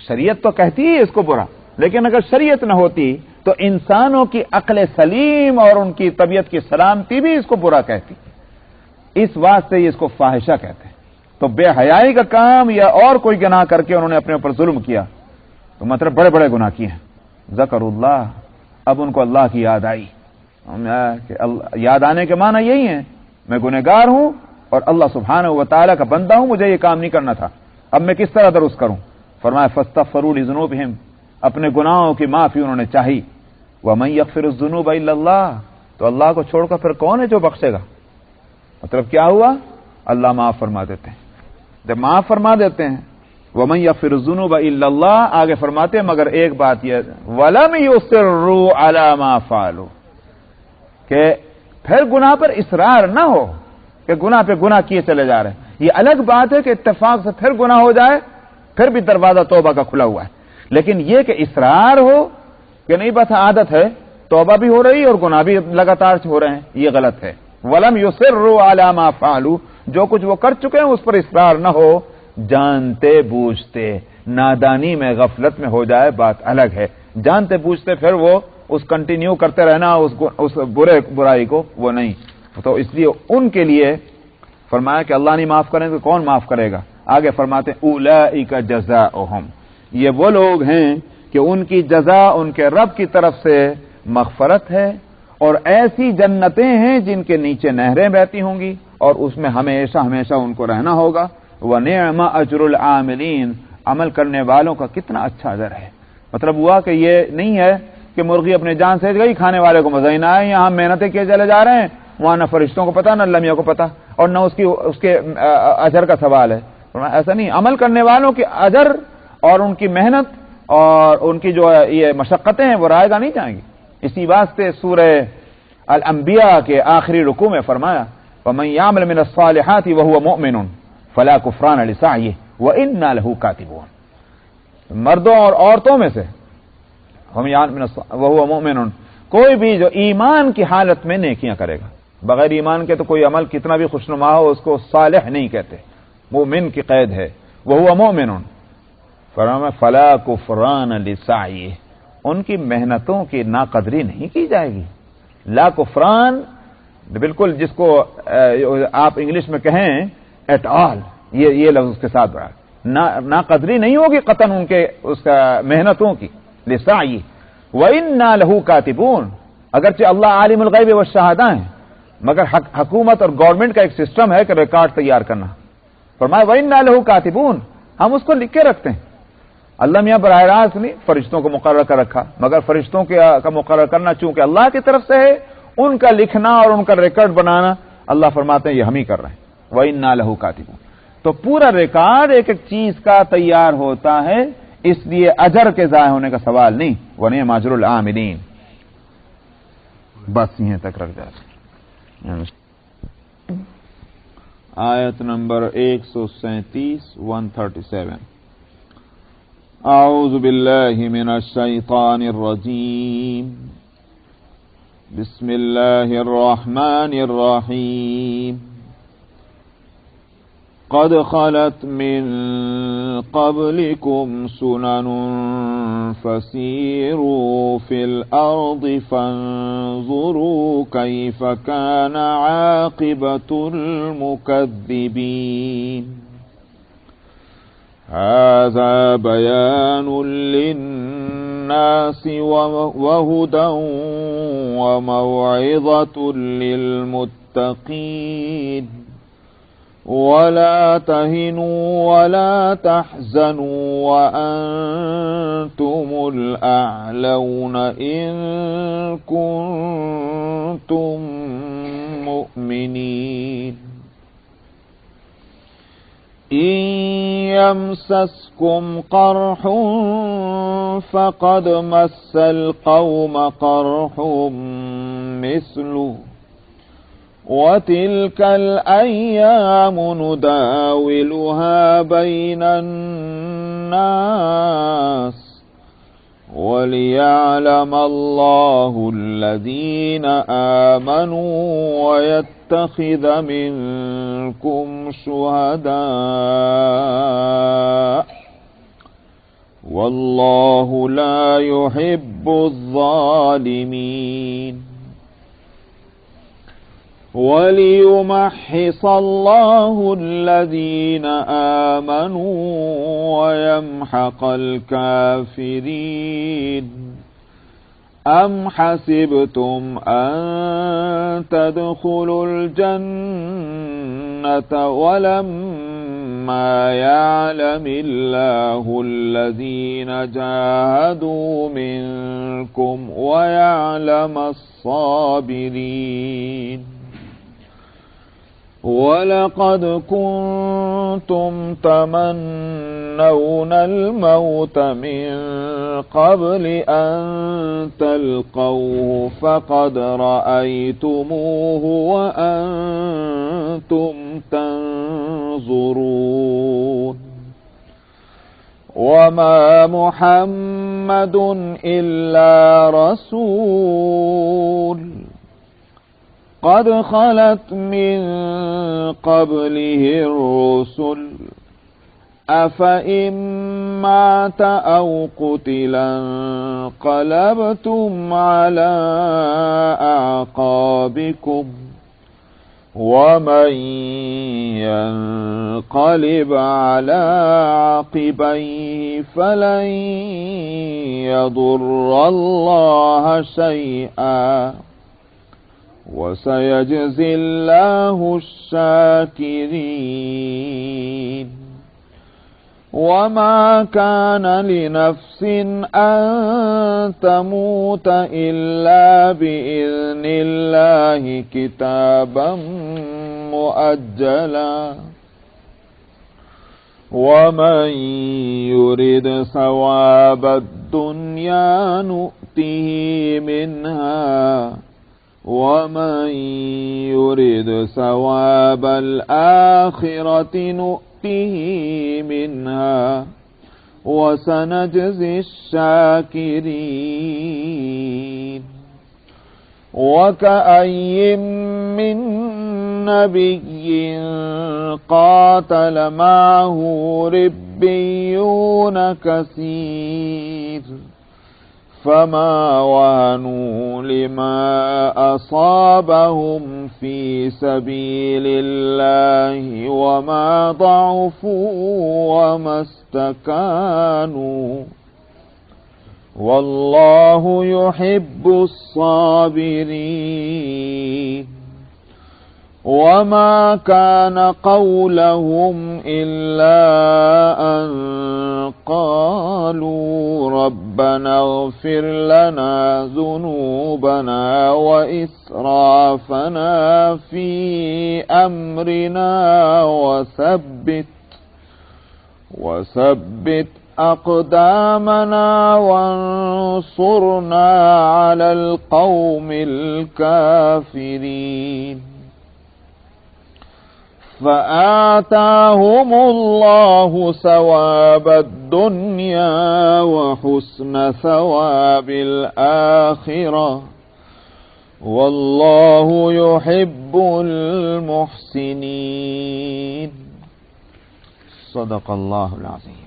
شریعت تو کہتی ہے اس کو برا، لیکن اگر شریعت نہ ہوتی تو انسانوں کی عقل سلیم اور ان کی طبیعت کی سلامتی بھی اس کو برا کہتی. اس واسطے یہ اس کو فاحشہ کہتے ہیں. تو بے حیائی کا کام یا اور کوئی گناہ کر کے انہوں نے اپنے اوپر ظلم کیا تو مطلب بڑے بڑے گناہ کیے ہیں. ذکر اللہ، اب ان کو اللہ کی یاد آئی. یاد آنے کے معنی یہی ہے میں گنہگار ہوں اور اللہ سبحانہ و تعالیٰ کا بندہ ہوں، مجھے یہ کام نہیں کرنا تھا، اب میں کس طرح درست کروں. فرمایا فاستغفروا لذنوبہم، اپنے گناہوں کی معافی انہوں نے چاہی. ومن یغفر الذنوب الا اللہ، تو اللہ کو چھوڑ کر پھر کون ہے جو بخشے گا؟ مطلب کیا ہوا؟ اللہ معاف فرما دیتے ہیں. جب معاف فرما دیتے ہیں ومن یغفر الذنوب الا اللہ، آگے فرماتے ہیں مگر ایک بات یہ ولم یصروا علی ما فعلوا، کہ پھر گناہ پر اصرار نہ ہو کہ گناہ پہ گناہ کیے چلے جا رہے ہیں. یہ الگ بات ہے کہ اتفاق سے پھر گناہ ہو جائے پھر بھی دروازہ توبہ کا کھلا ہوا ہے. لیکن یہ کہ اصرار ہو کہ نہیں بس عادت ہے، توبہ بھی ہو رہی اور گناہ بھی لگاتار ہو رہے ہیں، یہ غلط ہے. وَلَمْ يُصِرُّوا عَلَى مَا فَعَلُوا، جو کچھ وہ کر چکے ہیں اس پر اصرار نہ ہو، جانتے بوجھتے. نادانی میں غفلت میں ہو جائے بات الگ ہے، جانتے بوجھتے پھر وہ اس کنٹینیو کرتے رہنا اس برائی کو، وہ نہیں. تو اس لیے ان کے لیے فرمایا کہ اللہ نہیں معاف کریں تو کون معاف کرے گا. آگے فرماتے ہیں اولئک جزاؤہم، یہ وہ لوگ ہیں کہ ان کی جزا ان کے رب کی طرف سے مغفرت ہے اور ایسی جنتیں ہیں جن کے نیچے نہریں بہتی ہوں گی اور اس میں ہمیشہ ہمیشہ ان کو رہنا ہوگا. وَنِعْمَ أَجْرُ الْعَامِلِينَ، عمل کرنے والوں کا کتنا اچھا اجر ہے. مطلب ہوا کہ یہ نہیں ہے کہ مرغی اپنے جان سے گئی، کھانے والے کو مزہ ہی نہ آئے، یہاں محنتیں کیے چلے جا رہے ہیں، وہاں نہ فرشتوں کو پتا نہ اللہ میاں کو پتا اور نہ اس کے اجر کا سوال ہے. ایسا نہیں، عمل کرنے والوں کے اجر اور ان کی محنت اور ان کی جو یہ مشقتیں ہیں وہ رائے گا نہیں جائیں گی. اسی واسطے سورہ الانبیاء کے آخری رکوع میں فرمایا وَمَن يَعْمَلْ مِنَ الصَّالِحَاتِ وَهُوَ مُؤْمِنٌ فَلَا كُفْرَانَ لِسَعْيِهِ وَإِنَّا لَهُ كَاتِبُونَ. مردوں اور عورتوں میں سے وَهُوَ مُؤْمِنٌ، کوئی بھی جو ایمان کی حالت میں نیکیاں کرے گا، بغیر ایمان کے تو کوئی عمل کتنا بھی خوشنما ہو اس کو صالح نہیں کہتے، مومن کی قید ہے. وَهُوَ مُؤْمِنٌ فرمایا فَلَا كُفْرَانَ لِسَعْيِهِ، ان کی محنتوں کی ناقدری نہیں کی جائے گی. لا کفران بالکل جس کو آپ انگلش میں کہیں ایٹ آل، یہ لفظ اس کے ساتھ بڑھا، ناقدری نہیں ہوگی قطعاً ان کے اس کا محنتوں کی. لسعی وَإِنَّا لَهُ كَاتِبُونَ، اگرچہ اللہ عالم الغیب والشہادہ ہیں مگر حکومت اور گورنمنٹ کا ایک سسٹم ہے کہ ریکارڈ تیار کرنا. فرمایا وَإِنَّا لَهُ كَاتِبُونَ، ہم اس کو لکھ کے رکھتے ہیں. اللہ میاں براہ راست نہیں فرشتوں کو مقرر کر رکھا، مگر فرشتوں کا مقرر کرنا چونکہ اللہ کی طرف سے ہے، ان کا لکھنا اور ان کا ریکارڈ بنانا اللہ فرماتے ہیں یہ ہم ہی کر رہے ہیں. وَإِنَّا لَهُ كَاتِبُونَ، تو پورا ریکارڈ ایک ایک چیز کا تیار ہوتا ہے، اس لیے اجر کے ضائع ہونے کا سوال نہیں. وَنِعْمَ أَجْرُ الْعَامِلِينَ. بس یہیں تک رکھ جاتے. آیت نمبر 137 137. اعوذ باللہ من الشیطان الرجیم، بسم اللہ الرحمن الرحیم. قد خلت من قبلكم سنن فسيروا في الأرض فانظروا كيف كان عاقبة المكذبين. هذا بيان للناس وهدى وموعظة للمتقين. ولا تهنوا ولا تحزنوا وأنتم الأعلون إن كنتم مؤمنين. إن يمسسكم قرح فقد مس القوم قرح مثله وتلك الأيام نداولها بين الناس وليعلم الله الذين آمنوا ويتخذ منكم شهداء والله لا يحب الظالمين. وَلِيُمَحِّصَ اللَّهُ الَّذِينَ آمَنُوا وَيَمْحَقَ الْكَافِرِينَ. أَمْ حَسِبْتُمْ أَن تَدْخُلُوا الْجَنَّةَ وَلَمَّا يَعْلَمِ اللَّهُ الَّذِينَ جَاهَدُوا مِنكُمْ وَيَعْلَمَ الصَّابِرِينَ. وَلَقَدْ كُنْتُمْ تَمَنَّوْنَ الْمَوْتَ مِنْ قَبْلِ أَنْ تَلْقَوْهُ فَقَدْ رَأَيْتُمُوهُ وَأَنْتُمْ تَنْظُرُونَ. وما محمد إلا رسول قد خلت من قبله الرسل أفإن مات أو قتلا انقلبتم على أعقابكم ومن ينقلب على عقبيه فلن يضر الله شيئا وسيجزي الله الشاكرين وما كان لنفس أن تموت إلا بإذن الله كتابا مؤجلا ومن يرد ثواب الدنيا نؤته منها ومن يرد ثواب الآخرة نؤته منها وسنجزي الشاكرين وكأي من نبي قاتل معه ربيون كثير فما وهنوا لما أصابهم في سبيل الله وما ضعفوا وما استكانوا والله يحب الصابرين وما كان قولهم إلا أن قالوا ربنا اغفر لنا ذنوبنا وإسرافنا في أمرنا وثبت أقدامنا وانصرنا على القوم الكافرين فآتاهم الله ثواب الدنيا وحسن ثواب الآخرة والله يحب المحسنين صدق اللہ العظیم.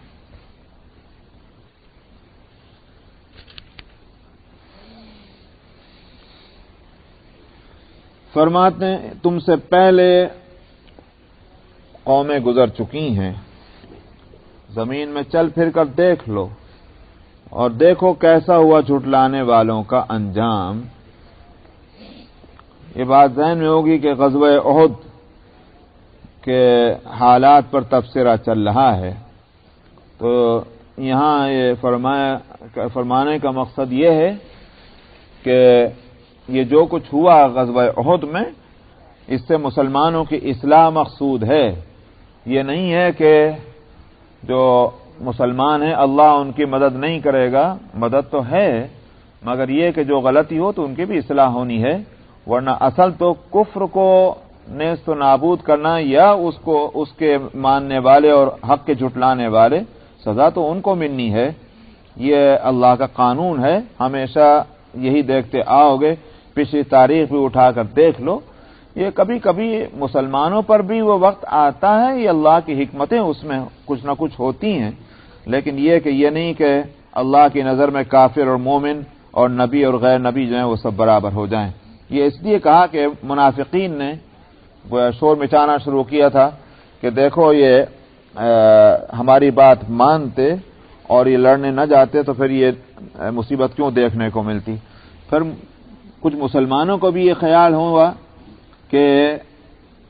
فرماتے ہیں تم سے پہلے قومیں گزر چکی ہیں، زمین میں چل پھر کر دیکھ لو اور دیکھو کیسا ہوا جھٹلانے والوں کا انجام. یہ بات ذہن میں ہوگی کہ غزوہ احد کے حالات پر تبصرہ چل رہا ہے، تو یہاں یہ فرمانے کا مقصد یہ ہے کہ یہ جو کچھ ہوا غزوہ احد میں اس سے مسلمانوں کی اصلاح مقصود ہے. یہ نہیں ہے کہ جو مسلمان ہیں اللہ ان کی مدد نہیں کرے گا، مدد تو ہے، مگر یہ کہ جو غلطی ہو تو ان کی بھی اصلاح ہونی ہے، ورنہ اصل تو کفر کو نیست و نابود کرنا یا اس کے ماننے والے اور حق کے جھٹلانے والے، سزا تو ان کو ملنی ہے. یہ اللہ کا قانون ہے، ہمیشہ یہی دیکھتے آؤ گے. پچھلی تاریخ بھی اٹھا کر دیکھ لو، یہ کبھی کبھی مسلمانوں پر بھی وہ وقت آتا ہے، یہ اللہ کی حکمتیں اس میں کچھ نہ کچھ ہوتی ہیں، لیکن یہ کہ یہ نہیں کہ اللہ کی نظر میں کافر اور مومن اور نبی اور غیر نبی جو ہیں وہ سب برابر ہو جائیں. یہ اس لیے کہا کہ منافقین نے شور مچانا شروع کیا تھا کہ دیکھو یہ ہماری بات مانتے اور یہ لڑنے نہ جاتے تو پھر یہ مصیبت کیوں دیکھنے کو ملتی. پھر کچھ مسلمانوں کو بھی یہ خیال ہوا کہ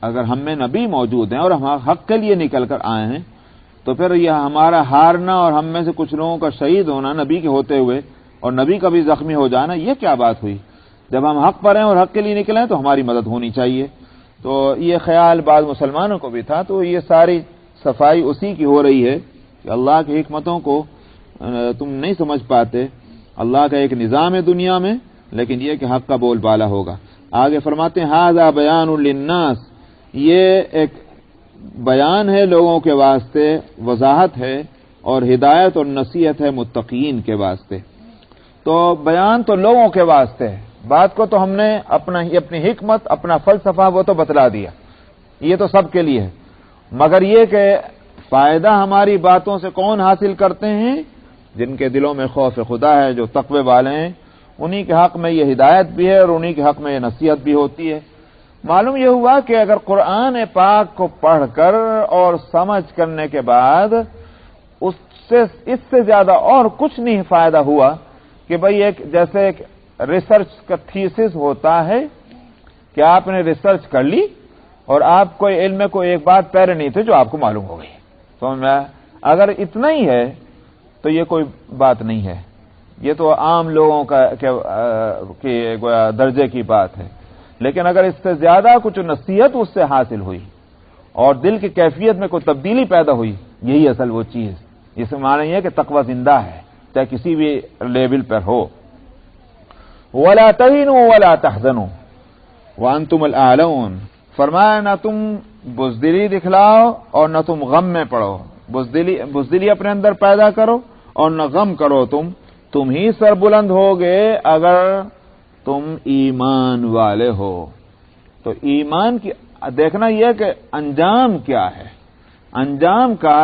اگر ہم میں نبی موجود ہیں اور ہم حق کے لیے نکل کر آئے ہیں تو پھر یہ ہمارا ہارنا اور ہم میں سے کچھ لوگوں کا شہید ہونا نبی کے ہوتے ہوئے اور نبی کا بھی زخمی ہو جانا، یہ کیا بات ہوئی؟ جب ہم حق پر ہیں اور حق کے لیے نکلے ہیں تو ہماری مدد ہونی چاہیے. تو یہ خیال بعض مسلمانوں کو بھی تھا. تو یہ ساری صفائی اسی کی ہو رہی ہے کہ اللہ کی حکمتوں کو تم نہیں سمجھ پاتے. اللہ کا ایک نظام ہے دنیا میں، لیکن یہ کہ حق کا بول بالا ہوگا. آگے فرماتے ہیں ھذا بیان للناس، یہ ایک بیان ہے لوگوں کے واسطے، وضاحت ہے اور ہدایت اور نصیحت ہے متقین کے واسطے۔ تو بیان تو لوگوں کے واسطے ہے، بات کو تو ہم نے اپنی حکمت، اپنا فلسفہ وہ تو بتلا دیا، یہ تو سب کے لیے ہے، مگر یہ کہ فائدہ ہماری باتوں سے کون حاصل کرتے ہیں؟ جن کے دلوں میں خوف خدا ہے، جو تقوی والے ہیں، انہی کے حق میں یہ ہدایت بھی ہے اور انہی کے حق میں یہ نصیحت بھی ہوتی ہے۔ معلوم یہ ہوا کہ اگر قرآن پاک کو پڑھ کر اور سمجھ کرنے کے بعد اس سے زیادہ اور کچھ نہیں فائدہ ہوا کہ بھئی جیسے ایک ریسرچ کا تھیسس ہوتا ہے کہ آپ نے ریسرچ کر لی اور آپ کو علم میں کوئی ایک بات پیرے نہیں تھے جو آپ کو معلوم ہو گئی، سمجھ میں؟ اگر اتنا ہی ہے تو یہ کوئی بات نہیں ہے، یہ تو عام لوگوں کے درجے کی بات ہے۔ لیکن اگر اس سے زیادہ کچھ نصیحت اس سے حاصل ہوئی اور دل کی کیفیت میں کوئی تبدیلی پیدا ہوئی، یہی اصل وہ چیز، اس میں معنی یہ ہے کہ تقوی زندہ ہے، چاہے کسی بھی لیول پر ہو۔ وَلَا تَهِنُوا وَلَا تَحْزَنُوا وَأَنْتُمُ الْأَعْلَوْنَ، فرمایا نہ تم بزدلی دکھلاؤ اور نہ تم غم میں پڑو، بزدلی اپنے اندر پیدا کرو اور نہ غم کرو، تم ہی سر بلند ہوگے اگر تم ایمان والے ہو۔ تو ایمان کی دیکھنا یہ کہ انجام کیا ہے، انجام کا